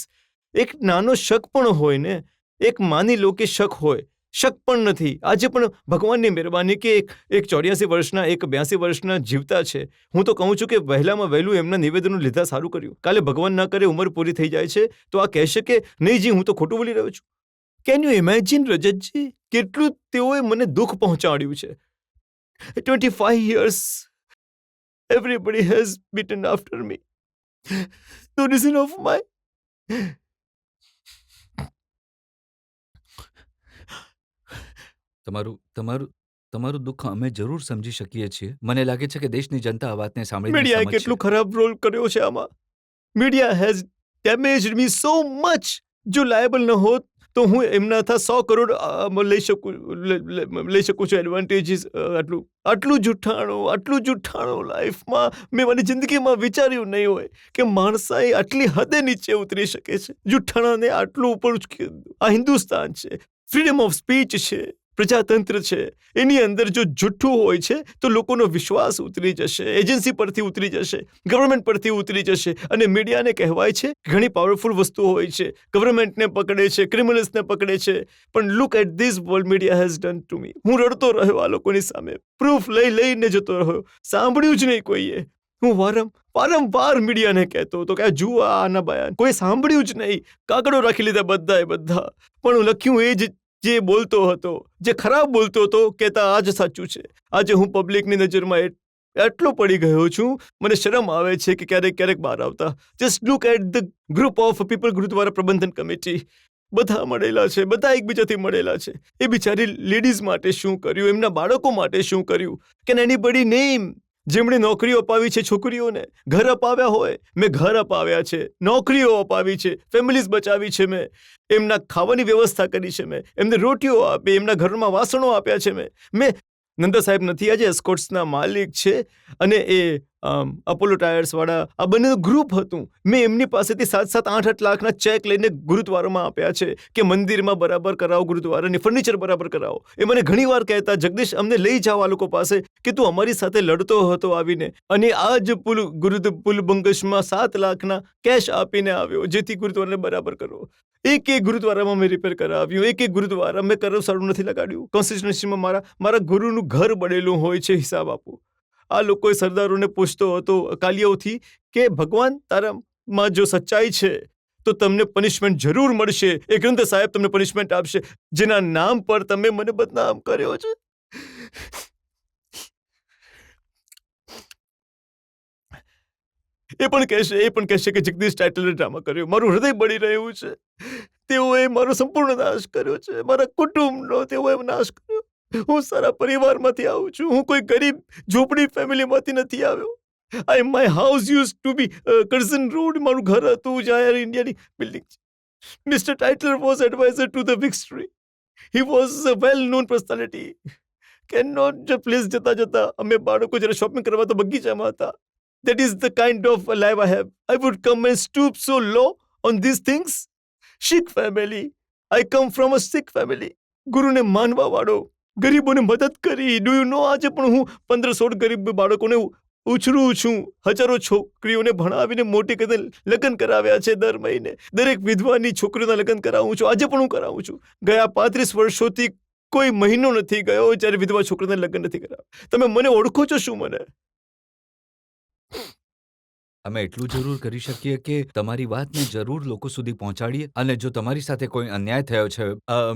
એક નાનો શક પણ હોય ને, એક માની લો કે શક હોય, શક પણ નથી. આજે પણ ભગવાનની મહેરબાની કે એક 84 વર્ષના, એક 82 વર્ષના જીવતા છે. હું તો કહું છું કે વહેલામાં વહેલું એમના નિવેદનો લીધા સારું કર્યું. કાલે ભગવાન ના કરે ઉંમર પૂરી થઈ જાય છે તો આ કહેશે કે નહીં જી હું તો ખોટું બોલી રહ્યો છું. કેન યુ ઇમેજિન રજતજી, કેટલું તેઓએ મને દુઃખ પહોંચાડ્યું છે. 25 years everybody has beaten after me. The reason of my તમારું દુઃખ અમે જરૂર સમજી શકીએ છીએ. મને લાગે છે કે દેશની જનતા આ વાતને સાંભળીને મીડિયાએ સમજશે. કેટલું ખરાબ રોલ કર્યો છે આમાં. Media has damaged me so much. જો લાયબલ ન હોત તો હું એમનાથી 100 કરોડ લઈ શકું છું એડવાન્ટેજીસ. આટલું જુઠ્ઠાણું લાઈફમાં મેં મારી જિંદગીમાં વિચાર્યું નહીં હોય કે માણસાઈ આટલી હદે નીચે ઉતરી શકે છે. જુઠ્ઠાણાને આટલું ઉપર આ હિન્દુસ્તાન છે, ફ્રીડમ ઓફ સ્પીચ છે, પ્રજાતંત્ર છે. એની અંદર જો જુઠ્ઠું હોય છે તો લોકોનો વિશ્વાસ ઉતરી જશે, એજન્સી પરથી ઉતરી જશે, ગવર્મેન્ટ પરથી ઉતરી જશે. અને મીડિયાને કહેવાય છે ઘણી પાવરફુલ વસ્તુઓ હોય છે, ગવર્મેન્ટને પકડે છે, ક્રિમિનલ્સને પકડે છે. પણ look at this what all media has done to me. હું રડતો રહ્યો આ લોકોની સામે, પ્રૂફ લઈને જતો રહ્યો, સાંભળ્યું જ નહીં કોઈએ. હું વારંવાર મીડિયાને કહેતો હતો કે આ જુઓ આના બયાન, કોઈ સાંભળ્યું જ નહીં. કાગળો રાખી લીધા બધા, પણ હું લખ્યું એ જ જે બોલતો હતો, જે ખરાબ બોલતો હતો, કહેતા આ જ સાચું છે. આજે હું પબ્લિકની નજરમાં એટલો પડી ગયો છું, મને શરમ આવે છે કે ક્યારેક બહાર આવતા. Just look at the group of people, Gurudwara Prabandhan committee, બધા મળેલા છે, બધા એકબીજાથી મળેલા છે. એ બિચારી લેડીઝ માટે શું કર્યું, એમના બાળકો માટે શું કર્યું? Can anybody name? જેમણે નોકરીઓ અપાવી છે છોકરીઓને, ઘર અપાવ્યા હોય, મેં ઘર અપાવ્યા છે, નોકરીઓ અપાવી છે, ફેમિલીઝ બચાવી છે, મેં એમના ખાવાની વ્યવસ્થા કરી છે, મેં એમને રોટીઓ આપી, એમના ઘરમાં વાસણો આપ્યા છે. મેં નંદા સાહેબ નથી આજે એસ્કોર્ટ્સના માલિક છે, અને એ અપોલો ટાયર્સવાળા આ બંનેનું ગ્રુપ હતું. મેં એમની પાસેથી 7-8 લાખના ચેક લઈને ગુરુદ્વારામાં આપ્યા છે કે મંદિરમાં બરાબર કરાવો, ગુરુદ્વારાની ફર્નિચર બરાબર કરાવો. એ મને ઘણીવાર કહેતા, જગદીશ અમને લઈ જાઓ આ લોકો પાસે કે તું અમારી સાથે લડતો હતો આવીને, અને આ જ પુલ બંગશમાં 7 લાખના કેશ આપીને આવ્યો જેથી ગુરુદ્વારાને બરાબર કરો. એક ગુરુદ્વારામાં મેં રિપેર કરાવ્યું, એક ગુરુદ્વારા મેં સારું નથી લગાડ્યું. કોન્સ્ટિટ્યુન્સીમાં મારા ગુરુનું ઘર બનેલું હોય છે, હિસાબ આપો. આ લોકોએ સરદારોને પૂછતો હતો કાલિયાઓથી કે ભગવાન તારામાં જો સચ્ચાઈ છે તો તમને પનિશમેન્ટ જરૂર મળશે. એ ગ્રંથ સાહેબ તમને પનિશમેન્ટ આપશે, જેના નામ પર તમે મને બદનામ કર્યો છે. એ પણ કહેશે કે જગદીશ ટાઇટલરે ડ્રામા કર્યો. મારું હૃદય બળી રહ્યું છે. તેઓએ મારો સંપૂર્ણ નાશ કર્યો છે. મારા કુટુંબનો તેઓએ નાશ કર્યો. હું સારા પરિવારમાંથી આવું છું. હું કોઈ ગરીબ ઝોપડી ફેમિલીમાંથી નથી આવ્યો. My house use to be Curzon road. મારું ઘર હતું જ્યાં એર ઇન્ડિયાની બિલ્ડિંગ છે. Mister Tytler was adviser to the victory. He was a well known personality. Can not please જતા અમે બાળકો જ્યારે શોપિંગ કરવા તો બગીચામાં હતા. That is the kind of life I have. I would come and stoop so low on these things. Sikh family. I come from a Sikh family. ગુરુને માનવા વાળો, ગરીબોને મદદ કરી. ડુ યુ નો આજે પણ હું 15-16 ગરીબ બાળકોને ઉછરું છું. હજારો છોકરીઓને ભણાવીને મોટી કરીને લગ્ન કરાવ્યા છે. દર મહિને દરેક વિધવાની છોકરીઓના લગ્ન કરાવું છું. આજે પણ હું કરાવું છું. ગયા 35 વર્ષોથી કોઈ મહિનો નથી ગયો જ્યારે વિધવા છોકરીઓને લગ્ન નથી કરાવ્યા. તમે મને ઓળખો છો શું? મને અમે એટલું જરૂર કરી શકીએ કે તમારી વાતને જરૂર લોકો સુધી પહોંચાડીએ, અને જો તમારી સાથે કોઈ અન્યાય થયો છે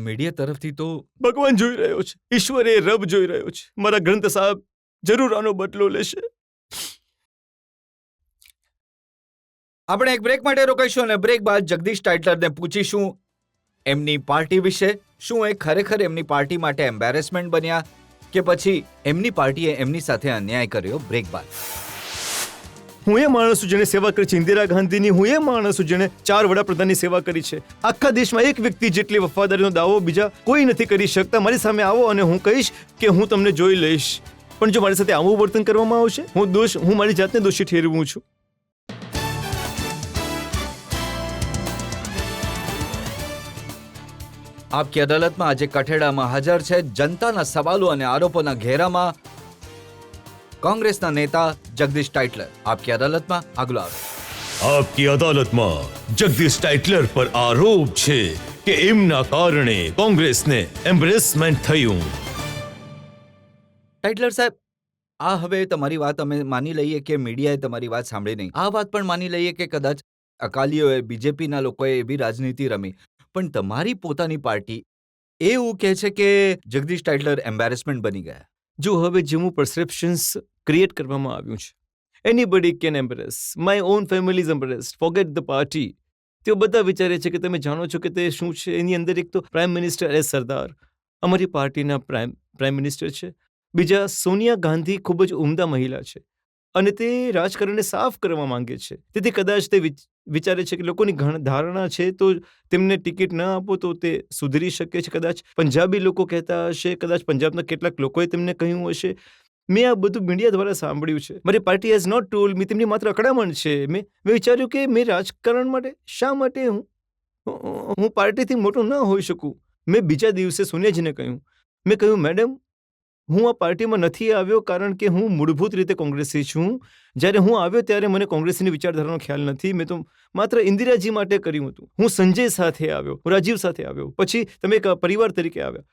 મીડિયા તરફથી તો ભગવાન જોઈ રહ્યો છે. ઈશ્વર એ રબ જોઈ રહ્યો છે. મારા ગ્રંથ સાહેબ જરૂર આનો બદલો લેશે. આપણે એક બ્રેક માટે રોકાઈશું અને બ્રેક બાદ જગદીશ ટાઇટલરને પૂછીશું એમની પાર્ટી વિશે. શું એ ખરેખર એમની પાર્ટી માટે એમ્બેરેસમેન્ટ બન્યા કે પછી એમની પાર્ટીએ એમની સાથે અન્યાય કર્યો? બ્રેક બાદ. હું એ માણસ છું જેને સેવા કરી છે ઇન્દિરા ગાંધીની. હું એ માણસ છું જેને 4 વડાપ્રધાનની સેવા કરી છે. આખા દેશમાં એક વ્યક્તિ જેટલી વફાદારીનો દાવો બીજા કોઈ નથી કરી શકતા. મારી સામે આવો અને હું કહીશ કે હું તમને જોઈ લઈશ. પણ જો મારી સાથે આવું વર્તન કરવામાં આવશે, હું મારી જાતને દોષી ઠેરવું છું. આપકી અદાલતમાં આજે કઠેડામાં હાજર છે જનતાના સવાલો અને આરોપોના ઘેરામાં કોંગ્રેસના નેતા જગદીશ ટાઇટલર. આપકી અદાલતમાં આગળ આવે. આપકી અદાલતમાં જગદીશ ટાઇટલર પર આરોપ છે કે એમના કારણે કોંગ્રેસને એમ્બ્રેસમેન્ટ થયું. ટાઇટલર સાહેબ, આ હવે તમારી વાત અમે માની લઈએ કે મીડિયાએ તમારી વાત સાંભળી નહીં. આ વાત પણ માની લઈએ કે કદાચ અકાલીઓએ, બીજેપીના લોકોએ એવી રાજનીતિ રમી, પણ તમારી પોતાની પાર્ટી એવું કહે છે કે જગદીશ ટાઇટલર એમ્બેરેસમેન્ટ બની ગયા. જો હવે જેવું પરસેપ્શન્સ ક્રિએટ કરવામાં આવ્યું છે, anybody can embrace. My own family is embraced. Forget the party. તેઓ બધા વિચારે છે કે તમે જાણો છો કે તે શું છે. એની અંદર એક તો પ્રાઇમ મિનિસ્ટર એસ સરદાર અમારી પાર્ટીના પ્રાઇમ મિનિસ્ટર છે. બીજા સોનિયા ગાંધી ખૂબ જ ઉમદા મહિલા છે અને તે રાજકારણને સાફ કરવા માંગે છે. તેથી કદાચ તે વિચારે છે કે લોકોની ધારણા છે તો તેમને ટિકિટ ન આપો તો તે સુધરી શકે છે. કદાચ પંજાબી લોકો કહેતા હશે, કદાચ પંજાબના કેટલાક લોકોએ તેમને કહ્યું હશે. મેં આ બધું મીડિયા દ્વારા સાંભળ્યું છે. મારી party has not told me. તેમની માત્ર અકળામણ છે. મેં વિચાર્યું કે મેં રાજકારણ માટે શા માટે હું પાર્ટીથી મોટો ન હોઈ શકું. મેં બીજા દિવસે સોનિયાજીને કહ્યું. મેં કહ્યું, મેડમ, હું આ પાર્ટીમાં નથી આવ્યો કારણ કે હું મૂળભૂત રીતે કોંગ્રેસી છું. જ્યારે હું આવ્યો ત્યારે મને કોંગ્રેસની વિચારધારાનો ખ્યાલ નથી. મેં તો માત્ર ઇન્દિરાજી માટે કર્યું હતું. હું સંજય સાથે આવ્યો, હું રાજીવ સાથે આવ્યો, પછી તમે એક પરિવાર તરીકે આવ્યા.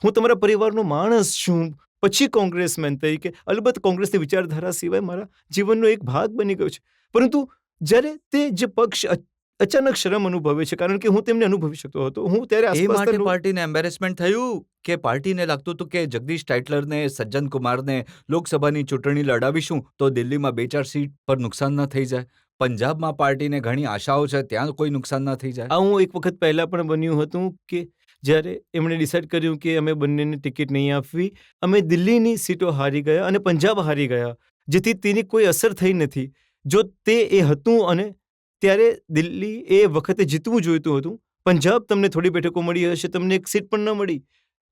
હું તમારા પરિવારનો માણસ છું, પછી કોંગ્રેસમેન તરીકે. અલબત્ત કોંગ્રેસની વિચારધારા સિવાય મારા જીવનનો એક ભાગ બની ગયો છે. પરંતુ જ્યારે તે જે પક્ષ અચાનક શરમ અનુભવે છે કારણ કે હું તેમને અનુભવી શકતો હતો, હું ત્યારે એ માટે પાર્ટીને એમ્બેરેસમેન્ટ થયું કે પાર્ટીને લાગતું હતું કે જગદીશ ટાઇટલરને, સજ્જન કુમારને લોકસભાની ચૂંટણી લડાવીશું તો દિલ્હીમાં 2-4 સીટ પર નુકસાન ન થઈ જાય. પંજાબમાં પાર્ટીને ઘણી આશાઓ છે, ત્યાં કોઈ નુકસાન ન થઈ જાય. આ હું એક વખત પહેલા પણ બન્યું હતું કે જ્યારે એમણે ડિસાઇડ કર્યું કે અમે બંનેને ટિકિટ નહીં આપવી, અમે દિલ્હીની સીટો હારી ગયા અને પંજાબ હારી ગયા, જેથી તેની કોઈ અસર થઈ નથી. જો તે એ હતું અને ત્યારે દિલ્હી એ વખતે જીતવું જોઈતું હતું. પંજાબ તમને થોડી બેઠકો મળી હશે, તમને એક સીટ પણ ન મળી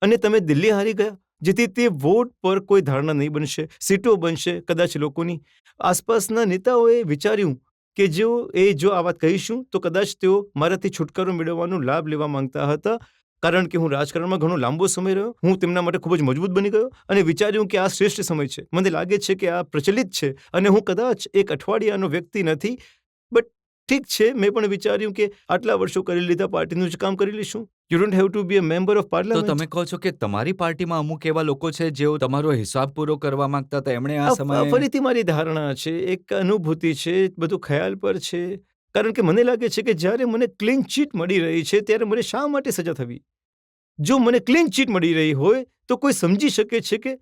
અને તમે દિલ્હી હારી ગયા, જેથી તે વોટ પર કોઈ ધારણા નહીં બનશે, સીટો બનશે. કદાચ લોકોની આસપાસના નેતાઓએ વિચાર્યું કે જો આ વાત કહીશું તો કદાચ તેઓ મારાથી છુટકારો મેળવવાનો લાભ લેવા માંગતા હતા. કારણ કે હું રાજકારણમાં ઘણો લાંબો સમય રહ્યો, હું તેમના માટે ખૂબ જ મજબૂત બની ગયો અને વિચાર્યું કે આ શ્રેષ્ઠ સમય છે. મને લાગે છે કે આ પ્રચલિત છે અને હું કદાચ એક અઠવાડિયાનો વ્યક્તિ નથી. બટ ઠીક છે, મેં પણ વિચાર્યું કે આટલા વર્ષો કરી લીધા, પાર્ટીનું જ કામ કરી લઈશું. You don't have to be a member of parliament. તો તમે કહો છો કે તમારી પાર્ટીમાં અમુક એવા લોકો છે જેઓ તમારો હિસાબ પૂરો કરવા માંગતા હતા, એમણે આ સમયે... ફરીથી મારી ધારણા છે, એક અનુભૂતિ છે, બધું ખ્યાલ પર છે. કારણ કે મને લાગે છે કે જ્યારે મને ક્લીન ચીટ મળી રહી છે ત્યારે મને શા માટે સજા થવી? જો મને ક્લીન ચીટ મળી રહી હોય તો કોઈ સમજી શકે છે કે,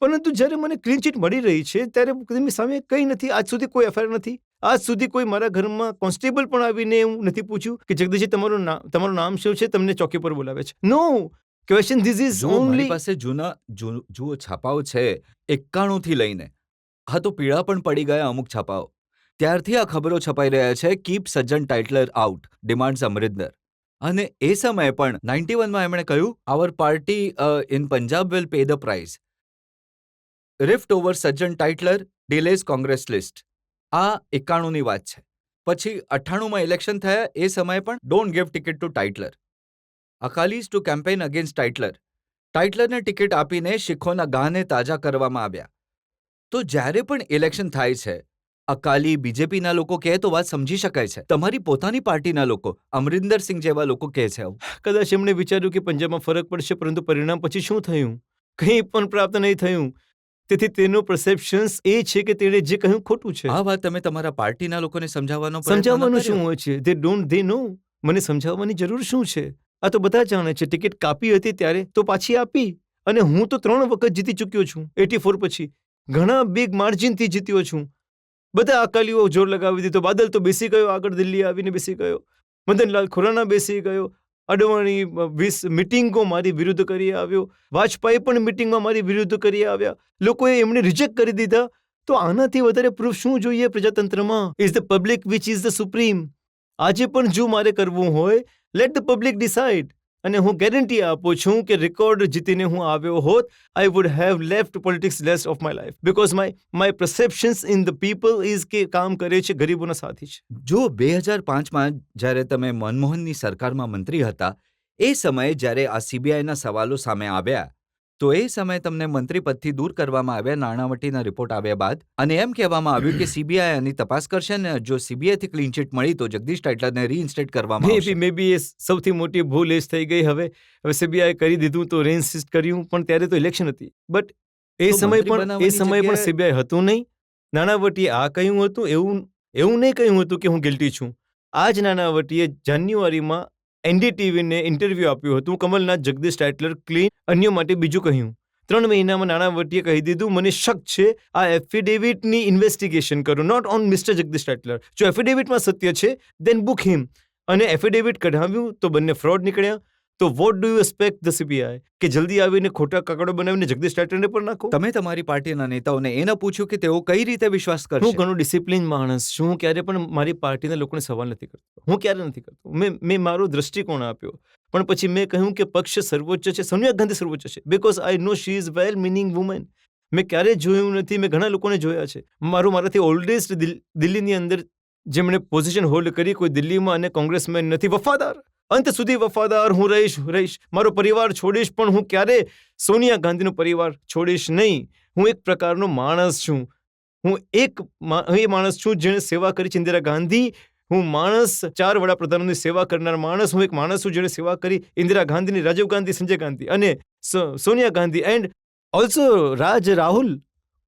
પરંતુ જ્યારે મને ક્લીન ચીટ મળી રહી છે ત્યારે તેમની સામે કંઈ નથી. આજ સુધી કોઈ એફઆઈઆર નથી. આજ સુધી કોઈ મારા ઘરમાં કોન્સ્ટેબલ પણ આવીને એવું નથી પૂછ્યું કે જગદીશજી તમારું નામ શું છે, તમને ચોકી પર બોલાવે છે. નો ક્વેશ્ચન. ધીસ ઇઝ જો મારી ઓનલી. પાસે જુઓ છાપાઓ છે 91 થી લઈને, હા તો પીળા પણ પડી ગયા અમુક છાપાઓ. ત્યારથી આ ખબરો છપાઈ રહ્યા છે, કીપ સજ્જન ટાઇટલર આઉટ, ડિમાન્ડ્સ અમરિંદર. અને એ સમયે પણ 91માં એમણે કહ્યું, our party in Punjab will pay the price. Rift over Sajjan Tytler ડિલેઝ Congress list. આ 91ની વાત છે. પછી 98માં ઇલેક્શન થયા, એ સમયે પણ don't give ticket to Tytler. Akalis to campaign against Tytler. ટાઇટલરને ટિકિટ આપીને શીખોના ગાને તાજા કરવામાં આવ્યા. તો જ્યારે પણ ઇલેક્શન થાય છે, અકાલી બીજેપીના લોકો કહે તો વાત સમજી શકાય છે. તમારી પોતાની પાર્ટીના લોકો, અમરિંદર સિંહ જેવા લોકો કહે છે આવું. કદાચ એમણે વિચાર્યું કે પંજાબમાં ફરક પડશે, પરંતુ પરિણામ પછી શું થયું? કંઈ પણ પ્રાપ્ત નહીં થયું. તેથી તેનો પરસેપ્શન્સ એ છે કે તેણે જે કહ્યું ખોટું છે. આ વાત તમે તમારા પાર્ટીના લોકોને સમજાવવાનો પ્રયત્ન ન સમજાવવાનું કર્યો? શું હોય છે? દે નો. મને સમજાવવાની જરૂર શું છે? આ તો બધા જાણે છે. ટિકિટ કાપી હતી ત્યારે તો પાછી આપી, અને હું તો 3 વખત જીતી ચૂક્યો છું 84 પછી. ઘણા બિગ માર્જિનથી જીત્યો છું. બધા અકાલીઓ જોર લગાવી દીધો. બાદલ તો બેસી ગયો, આગળ દિલ્હી આવીને બેસી ગયો. મદનલાલ ખુરાના બેસી ગયો. અડવાણી 20 મિટિંગો મારી વિરુદ્ધ કરી આવ્યો. વાજપેયી પણ મિટિંગમાં મારી વિરુદ્ધ કરી આવ્યા. લોકોએ એમને રિજેક્ટ કરી દીધા. તો આનાથી વધારે પ્રૂફ શું જોઈએ પ્રજાતંત્રમાં? Is the public which is the supreme. આજે પણ જો મારે કરવું હોય, લેટ ધ પબ્લિક ડિસાઇડ. અને હું ગેરંટી આપું છું કે રેકોર્ડ જીતીને હું આવ્યો હોત, I would have left politics rest of my life, because my perceptions in the people is કે કામ કરે છે, ગરીબોના સાથી છે. જો 2005માં જ્યારે તમે મનમોહનની સરકારમાં મંત્રી હતા, એ સમયે જ્યારે આ સીબીઆઈના સવાલો સામે આવ્યા, તો એ સમયે તમને મંત્રી પદથી દૂર કરવામાં આવ્યા નાણાવટીના રિપોર્ટ આવ્યા બાદ, અને એમ કહેવામાં આવ્યું કે સીબીઆઈ આની તપાસ કરશે, અને જો સીબીઆઈથી ક્લીન ચીટ મળી તો જગદીશ ટાઇટલરને રીઇન્સ્ટેટ કરવામાં આવશે. મે બી એ સૌથી મોટી ભૂલ એ જ થઈ ગઈ. હવે સીબીઆઈ કરી દીધું તો રેઇન્સ્ટેટ કર્યું, પણ ત્યારે તો ઇલેક્શન હતી. બટ એ તો સમય મંત્રી પણ બનાવવાની સીબીઆઈ હતું નહીં. નાણાવટીએ આ કહ્યું હતું, એવું નહીં કહ્યું હતું કે હું ગિલ્ટી છું. આ જ નાણાવટીએ જાન્યુઆરીમાં એનડીટીવીને ઇન્ટરવ્યૂ આપ્યું હતું. કમલનાથ, જગદીશ ટાઇટલર ક્લીન, અન્યો માટે બીજું કહ્યું. 3 મહિનામાં નાણાવટીએ કહી દીધું, મને શક છે આ એફિડેવિટની ઇન્વેસ્ટિગેશન કરો, નોટ ઓન મિસ્ટર જગદીશ ટાઇટલર. જો એફિડેવિટમાં સત્ય છે, દેન બુક હિમ. અને એફિડેવિટ કઢાવ્યું તો બંને ફ્રોડ નીકળ્યા. તો what do you expect the CBI કે જલ્દી આવીને ખોટા કાગળો બનાવીને જગદીશ ટાઇટલરને પણ નાખો? તમે તમારી પાર્ટીના નેતાઓને એ ન પૂછ્યું કે તેઓ કઈ રીતે વિશ્વાસ હું કરશે? ઘણો ડિસિપ્લિન માણસ છું. હું ક્યારે પણ મારી પાર્ટીના લોકોને સવાલ નથી કરતો. હું ક્યારે નથી કરતો. મેં મારો દ્રષ્ટિકોણ આપ્યો, પણ પછી મેં કહ્યું કે પક્ષ સર્વોચ્ચ છે, સોનિયા ગાંધી સર્વોચ્ચ છે, because I know she is well meaning woman. મેં ક્યારેય જોયું નથી. મેં ઘણા લોકોને જોયા છે. મારાથી ઓલ્ડેસ્ટ દિલ્હીની અંદર જેમણે પોઝિશન હોલ્ડ કરી, કોઈ દિલ્હીમાં અને કોંગ્રેસમેન નથી. વફાદાર, અંત સુધી વફાદાર હું રહીશ. મારો પરિવાર છોડીશ, પણ હું ક્યારે સોનિયા ગાંધીનો પરિવાર છોડીશ નહીં. હું એક પ્રકારનો માણસ છું. હું એ માણસ છું જેણે સેવા કરી છે ઇન્દિરા ગાંધી. હું માણસ, 4 વડાપ્રધાનોની સેવા કરનાર માણસ. હું એક માણસ છું જેણે સેવા કરી ઇન્દિરા ગાંધીની, રાજીવ ગાંધી, સંજય ગાંધી અને સોનિયા ગાંધી, એન્ડ ઓલ્સો રાહુલ.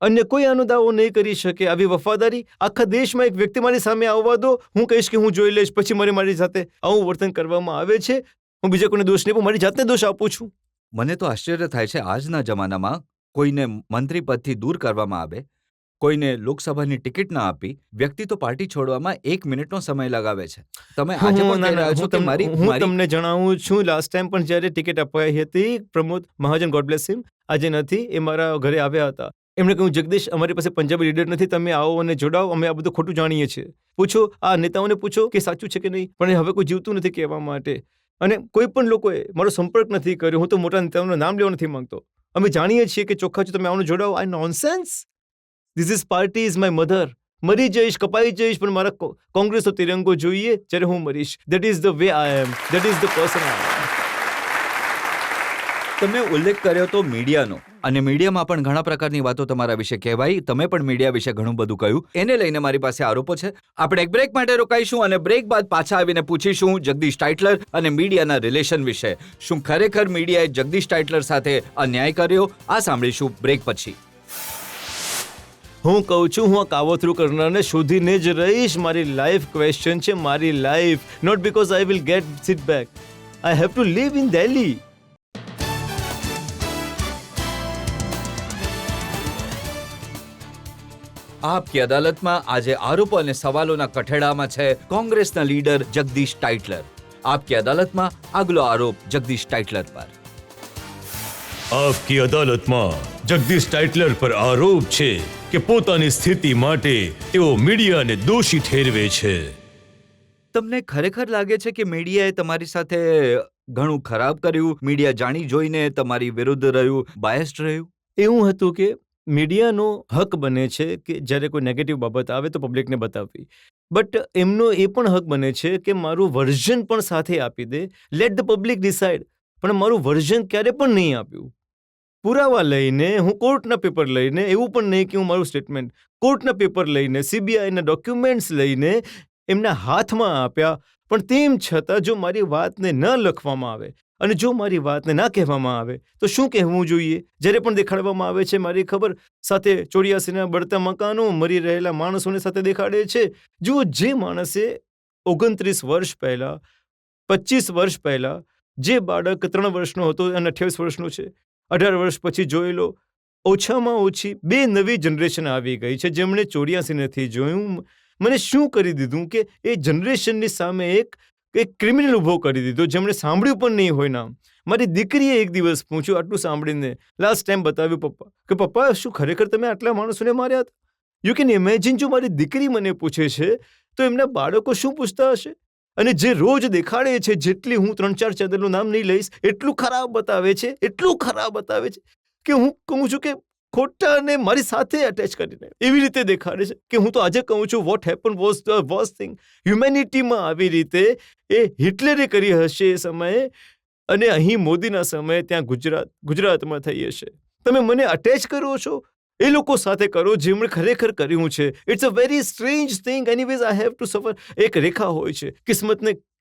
અન્ય કોઈ આનો દાવો નહીં કરી શકે. આવી વફાદારી આખા દેશમાં એક વ્યક્તિ મારી સામે આવવા દો, હું કહીશ કે હું જોઈ લઈશ. પછી મારી સાથે આવું વર્તન કરવામાં આવે છે. હું બીજા કોઈને દોષ નહીં, પણ મારી જાતને દોષ આપું છું. મને તો આશ્ચર્ય થાય છે, આજના જમાનામાં કોઈને મંત્રી પદથી દૂર કરવામાં આવે, કોઈને લોકસભાની ટિકિટ ના આપી, વ્યક્તિ તો પાર્ટી છોડવામાં 1 મિનિટનો સમય લગાવે છે. તમે આજે પણ કહી રહ્યા છો કે હું તમને જણાવું છું, લાસ્ટ ટાઈમ પણ જ્યારે ટિકિટ અપાઈ હતી, પ્રમોદ મહાજન, ગોડ બ્લેસ હિમ, આજે નથી, એ મારા ઘરે આવ્યા હતા. એમણે કહ્યું, જગદીશ, અમારી પાસે પંજાબી લીડર નથી, તમે આવો અને જોડાઓ, અમે આ બધું ખોટું જાણીએ છીએ. પૂછો, આ નેતાઓને પૂછો કે સાચું છે કે નહીં. પણ હવે કોઈ જીવતું નથી કહેવા માટે, અને કોઈ પણ લોકોએ મારો સંપર્ક નથી કર્યો. હું તો મોટા નેતાઓનું નામ લેવા નથી માંગતો. અમે જાણીએ છીએ કે ચોખ્ખા છો, તમે આવું જોડાઓ. આ nonsense. This is party is my mother. મરી જઈશ, કપાઈ જઈશ, પણ મારા કોંગ્રેસનો તિરંગો જોઈએ જ્યારે હું મરીશ. That is the way I am. That is the person I am. તમે ઉલ્લેખ કર્યો તો મીડિયાનો, અને મીડિયામાં પણ ઘણા પ્રકારની વાતો તમારા વિશે કહેવાઈ. તમે પણ મીડિયા વિશે ઘણું બધું કહ્યું. એને લઈને મારી પાસે આરોપો છે. આપણે એક બ્રેક માટે રોકાઈશું, અને બ્રેક બાદ પાછા આવીને પૂછીશું જગદીશ ટાઇટલર અને મીડિયાના રિલેશન વિશે. શું ખરેખર મીડિયાએ જગદીશ ટાઇટલર સાથે અન્યાય કર્યો? આ સાંભળીશું બ્રેક પછી. હું કહું છું હું આ કાવતરું કરનારને શોધીને જ રહીશ. મારી લાઈફ ક્વેશ્ચન છે, મારી life. Not because I will get seat back. I have to live in Delhi. આપકી અદાલતમાં આજે આરોપો અને સવાલોના કઠેડામાં છે કોંગ્રેસના લીડર જગદીશ ટાઇટલર. આપકી અદાલતમાં આગલો આરોપ જગદીશ ટાઇટલર પર. આપકી અદાલતમાં જગદીશ ટાઇટલર પર આરોપ છે કે પોતાની સ્થિતિ માટે તેઓ મીડિયાને દોષી ઠેરવે છે. તમને ખરેખર લાગે છે કે મીડિયાએ તમારી સાથે ઘણું ખરાબ કર્યું? મીડિયા જાણી જોઈને તમારી વિરુદ્ધ રહ્યું, બાયસ્ડ રહ્યું? એવું હતું કે મીડિયાનો હક બને છે કે જ્યારે કોઈ નેગેટિવ બાબત આવે તો પબ્લિકને બતાવવી, બટ એમનો એ પણ હક બને છે કે મારું વર્ઝન પણ સાથે આપી દે. Let the public decide. પણ મારું વર્ઝન ક્યારે પણ નહીં આપ્યું. પુરાવા લઈને, હું કોર્ટના પેપર લઈને, એવું પણ નહીં કે હું મારું સ્ટેટમેન્ટ, કોર્ટના પેપર લઈને, સીબીઆઈના ડોક્યુમેન્ટ્સ લઈને એમના હાથમાં આપ્યા. પણ તેમ છતાં જો મારી વાતને ન લખવામાં આવે અને જો મારી વાતને ના કહેવામાં આવે તો શું કહેવું જોઈએ? જ્યારે પણ દેખાડવામાં આવે છે મારી ખબર સાથે 84ના બળતા મકાનો, મરી રહેલા માણસોને સાથે દેખાડે છે. જુઓ, જે માણસે 29 વર્ષ પહેલા, 25 વર્ષ પહેલા, જે બાળક 3 વર્ષનો હતો અને 28 વર્ષનો છે, 18 વર્ષ પછી જોઈ લો, ઓછામાં ઓછી 2 નવી જનરેશન આવી ગઈ છે જેમણે 84 નથી જોયું. મને શું કરી દીધું કે એ જનરેશનની સામે એક ક્રિમિનલ ઊભો કરી દીધો જેમણે સાંભળ્યું પણ નહીં હોય નામ. મારી દીકરીએ એક દિવસ પૂછ્યું, આટલું સાંભળીને લાસ્ટ ટાઈમ બતાવ્યું પપ્પા, કે પપ્પા શું ખરેખર તમે આટલા માણસોને માર્યા હતા? યુ કેન ઇમેજિન, જો મારી દીકરી મને પૂછે છે તો એમના બાળકો શું પૂછતા હશે? અને જે રોજ દેખાડે છે, જેટલી હું 3-4 ચેનલનું નામ નહીં લઈશ, એટલું ખરાબ બતાવે છે, એટલું ખરાબ બતાવે છે કે હું કહું છું કે ખોટાને મારી સાથે અટેચ કરીને એવી રીતે દેખાડે છે કે હું તો આજે કહું છું what happen was the worst thing. હ્યુમેનિટીમાં આવી રીતે એ હિટલરે કરી હશે એ સમયે, અને અહીં મોદીના સમયે ત્યાં ગુજરાતમાં થઈ હશે. તમે મને અટેચ કરો છો, એ લોકો સાથે કરો જેમણે ખરેખર કર્યું છે. It's a very strange thing. Anyways I have to suffer. એક રેખા હોય છે,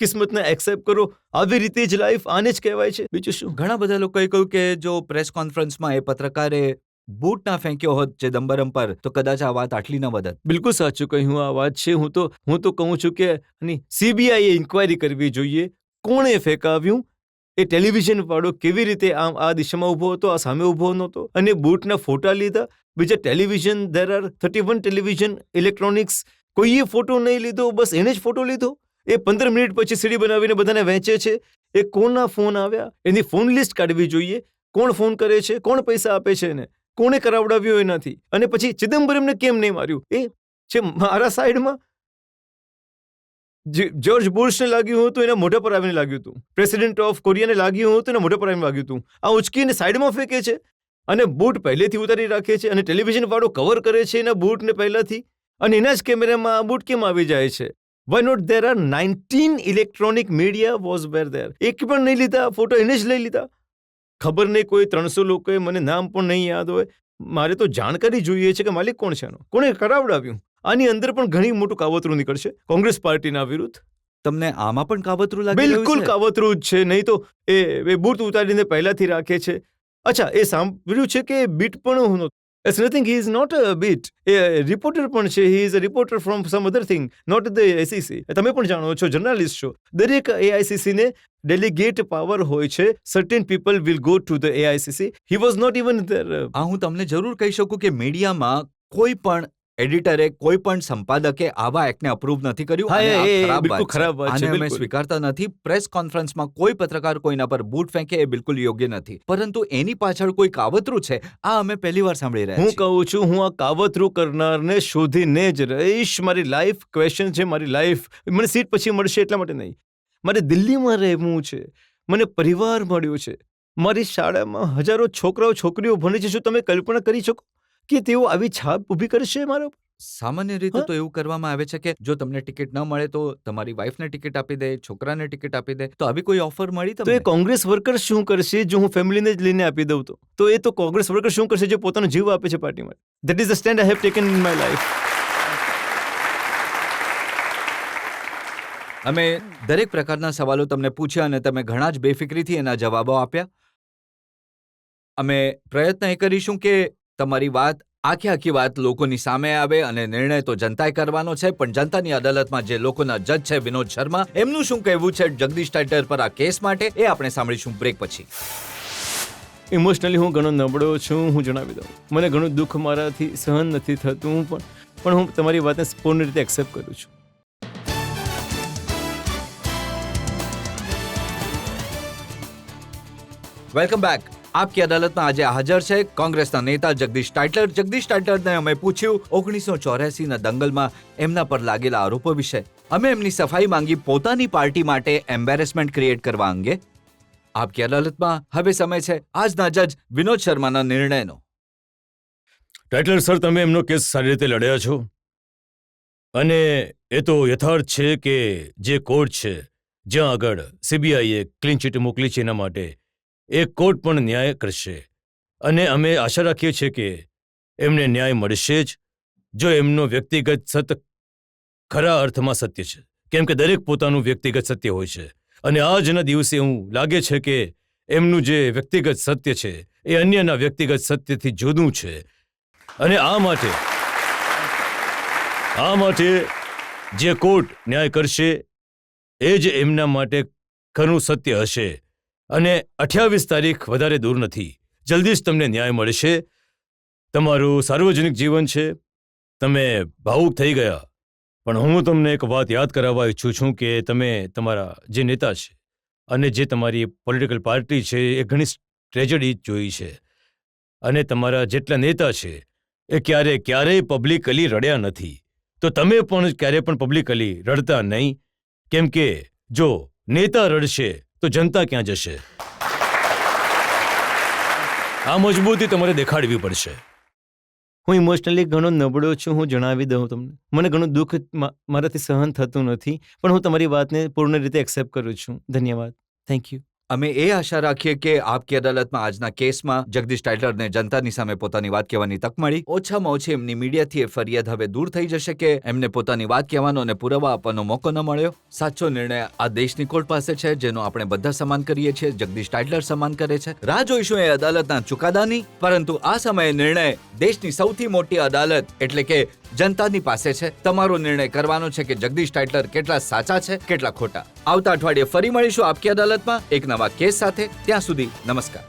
કિસ્મતને એક્સેપ્ટ કરો. આવી રીતે જ લાઈફ, આને જ કહેવાય છે. બીજું શું? ઘણા બધા લોકોએ કહ્યું કે જો પ્રેસ કોન્ફરન્સમાં એ પત્રકારે બૂટ ના ફેંક્યો હોત ચિદમ્બરમ પર તો કદાચ આ વાત આટલી ન વધત. બિલકુલ સાચું કહ્યું. આ વાત છે. હું તો કહું છું કે સીબીઆઈએ ઇન્ક્વાયરી કરવી જોઈએ. કોણે ફેંકાવ્યું? એ ટેલિવિઝન વાળો કેવી રીતે આ દિશામાં ઊભો હતો, આ સામે ઊભો નહોતો, અને બૂટના ફોટા લીધા. બીજા television, there are 31 television, electronics, કોઈએ ફોટો નહીં લીધો, બસ એને જ ફોટો લીધો. એ 15 મિનિટ પછી સીડી બનાવીને બધાને વહેંચે છે. એ કોના ફોન આવ્યા એની ફોન લિસ્ટ કાઢવી જોઈએ. કોણ ફોન કરે છે, કોણ પૈસા આપે છે એને, કોણે કરાવડાવ્યો એનાથી. અને પછી ચિદમ્બરમને કેમ નહીં માર્યું? એ છે મારા સાઈડમાં. જ્યોર્જ બુશને લાગ્યું હતું, એના મોઢા પર આવીને લાગ્યું હતું. પ્રેસિડેન્ટ ઓફ કોરિયાને લાગ્યું હતું, એના મોઢા પર આવીને લાગ્યું હતું. આ ઉચકીને સાઈડમાં ફેંકે છે અને બૂટ પહેલેથી ઉતારી રાખે છે, અને ટેલિવિઝન વાળો કવર કરે છે એના બૂટને પહેલાથી, અને એના જ કેમેરામાં આ બૂટ કેમ આવી જાય છે? Why not? There are 19 electronic media was were there. એક પણ નહીં લીધા ફોટો, એને જ લઈ લીધા. ખબર નહીં, કોઈ 300 લોકોએ, મને નામ પણ નહીં યાદ હોય. મારે તો જાણકારી જોઈએ છે કે માલિક કોણ છે એનો, કોણે કરાવડાવ્યું. આની અંદર પણ ઘણી મોટું કાવતરું નીકળશે કોંગ્રેસ પાર્ટીના વિરુદ્ધ. તમને આમાં પણ કાવતરું લાગી રહ્યું છે? બિલકુલ કાવતરું જ છે. નહીં તો એ બૂટ ઉતારીને પહેલાથી રાખે છે. અચ્છા, એ સાંભળ્યું છે કે બીટ પણ it's nothing. He is not a beat. એ રિપોર્ટર પણ છે. He is a reporter from some other thing, not the AICC. તમે પણ જાણો છો, જર્નાલિસ્ટ છો. દરેક એઆઈસીસીને ડેલિગેટ પાવર હોય છે. Certain people will go to the AICC. He was not even there. હું તમને જરૂર કહી શકું કે મીડિયામાં કોઈ પણ એડિટરે, કોઈ પણ સંપાદકે આવા એક્ટને અપ્રૂવ નથી કર્યું. હા, અને આ એ ખરાબ બિલકુલ વાત છે. ખરાબ વાત છે. આને અમે બિલકુલ. સ્વીકારતા નથી. પ્રેસ કોન્ફરન્સમાં કોઈ પત્રકાર કોઈના પર બૂટ ફેંકે એ બિલકુલ યોગ્ય નથી. પરંતુ એની પાછળ કોઈ કાવતરું છે, આ અમે પહેલી વાર સાંભળી રહ્યા હું છીએ. કહું છું, હું આ કાવતરું કરનારને શોધીને જ રહીશ. મારી લાઈફ ક્વેશ્ચન છે. મારી લાઈફ મને સીટ પછી મળશે એટલા માટે નહીં. મારે દિલ્હીમાં રહેવું છે. મને પરિવાર મળ્યો છે. મારી શાળામાં હજારો છોકરાઓ છોકરીઓ ભણે છે. શું તમે કલ્પના કરી શકો કે તેઓ આવી છાપ ઊભી કરશે મારા ઉપર? સામાન્ય રીતે તો એવું કરવામાં આવે છે કે જો તમને ટિકિટ ન મળે તો તમારી વાઈફને ટિકિટ આપી દે, છોકરાને ટિકિટ આપી દે. તો આવી કોઈ ઓફર મળી તો તમને? એ કોંગ્રેસ વર્કર શું કરશે જો હું ફેમિલીને જ લઈને આપી દઉં તો એ તો કોંગ્રેસ વર્કર શું કરશે જે પોતાનો જીવ આપે છે પાર્ટી માટે? That is the stand I have taken in my life. અમે દરેક પ્રકારના સવાલો તમને પૂછ્યા અને તમે ઘણા જ બેફિક્રીથી એના જવાબો આપ્યા. અમે પ્રયત્ન એ કરીશું કે તમારી વાત આખી વાત લોકોની સામે આવે અને નિર્ણય તો જનતાએ કરવાનો છે, પણ જનતાની અદાલતમાં જે લોકોના જજ છે વિનોદ શર્મા, એમનું શું કહેવું છે જગદીશ ટાઇટલર પર આ કેસ માટે, એ આપણે સાંભળીશું બ્રેક પછી. ઇમોશનલી હું ઘણો નબળો છું, હું જણાવી દઉં. મને ઘણું દુઃખ મારાથી સહન નથી થતું, પણ હું તમારી વાતને પૂર્ણ રીતે એક્સેપ્ટ કરું છું. Welcome back. આપકી અદાલતમાં આજે હાજર છે કોંગ્રેસના નેતા જગદીશ ટાઇટલર. જગદીશ ટાઇટલરને અમે પૂછ્યું 1984ના દંગલમાં એમના પર લાગેલા આરોપો વિશે. અમે એમની સફાઈ માંગી પોતાની પાર્ટી માટે એમ્બેરેસમેન્ટ ક્રિએટ કરવા અંગે. આપકી અદાલતમાં હવે સમય છે આજના જજ વિનોદ શર્માના નિર્ણયનો. ટાઇટલર સર, તમે એમનો કેસ સારી રીતે લડ્યા છો અને એ તો યથાર્થ છે કે જે કોર્ટ છે જ્યાં આગળ સીબીઆઈએ ક્લીન ચીટ મોકલી છે એના માટે એ કોર્ટ પણ ન્યાય કરશે અને અમે આશા રાખીએ છીએ કે એમને ન્યાય મળશે જ, જો એમનો વ્યક્તિગત સત્ય ખરા અર્થમાં સત્ય છે, કેમ કે દરેક પોતાનું વ્યક્તિગત સત્ય હોય છે અને આજના દિવસે હું લાગે છે કે એમનું જે વ્યક્તિગત સત્ય છે એ અન્યના વ્યક્તિગત સત્યથી જુદું છે અને આ માટે જે કોર્ટ ન્યાય કરશે એ જ એમના માટે ખરું સત્ય હશે અને 28 તારીખ વધારે દૂર નથી. જલ્દી જ તમને ન્યાય મળશે. તમારું સાર્વજનિક જીવન છે, તમે ભાવુક થઈ ગયા, પણ હું તમને એક વાત યાદ કરાવવા ઈચ્છું છું કે તમે તમારા જે નેતા છે અને જે તમારી પોલિટિકલ પાર્ટી છે એ ઘણી ટ્રેજડી જોઈ છે અને તમારા જેટલા નેતા છે એ ક્યારેય પબ્લિકલી રડ્યા નથી, તો તમે પણ ક્યારેય પણ પબ્લિકલી રડતા નહીં, કેમ કે જો નેતા રડશે તો જનતા ક્યાં જશે? આ મજબૂતી તમારે દેખાડવી પડશે. હું ઇમોશનલી ઘણો નબળો છું, હું જણાવી દઉં તમને. મને ઘણું દુઃખ મારાથી સહન થતું નથી, પણ હું તમારી વાતને પૂર્ણ રીતે એક્સેપ્ટ કરું છું. ધન્યવાદ. Thank you. અમે એ આશા રાખીએ કે આપકી અદાલતમાં આજના કેસમાં જગદીશ ટાઇટલરને જનતાની સામે પોતાની વાત કહેવાની તક મળી. ઓછામાં ઓછી એમની મીડિયાથી એ ફરિયાદ હવે દૂર થઈ જશે કે એમને પોતાની વાત કહેવાનો અને પુરાવા આપવાનો મોકો ન મળ્યો. સાચો નિર્ણય આ દેશની કોર્ટ પાસે છે, જેનો આપણે બધા સન્માન કરીએ છીએ. જગદીશ ટાઇટલર સન્માન કરે છે. રાહ જોઈશું એ અદાલતના ચુકાદાની, પરંતુ આ સમયે નિર્ણય દેશની સૌથી મોટી અદાલત એટલે કે જનતાની પાસે છે. તમારો નિર્ણય કરવાનો છે કે જગદીશ ટાઇટલર કેટલા સાચા છે, કેટલા ખોટા. આવતા અઠવાડિયે ફરી મળીશું આપકી અદાલતમાં એક નવા કેસ સાથે. ત્યાં સુધી નમસ્કાર.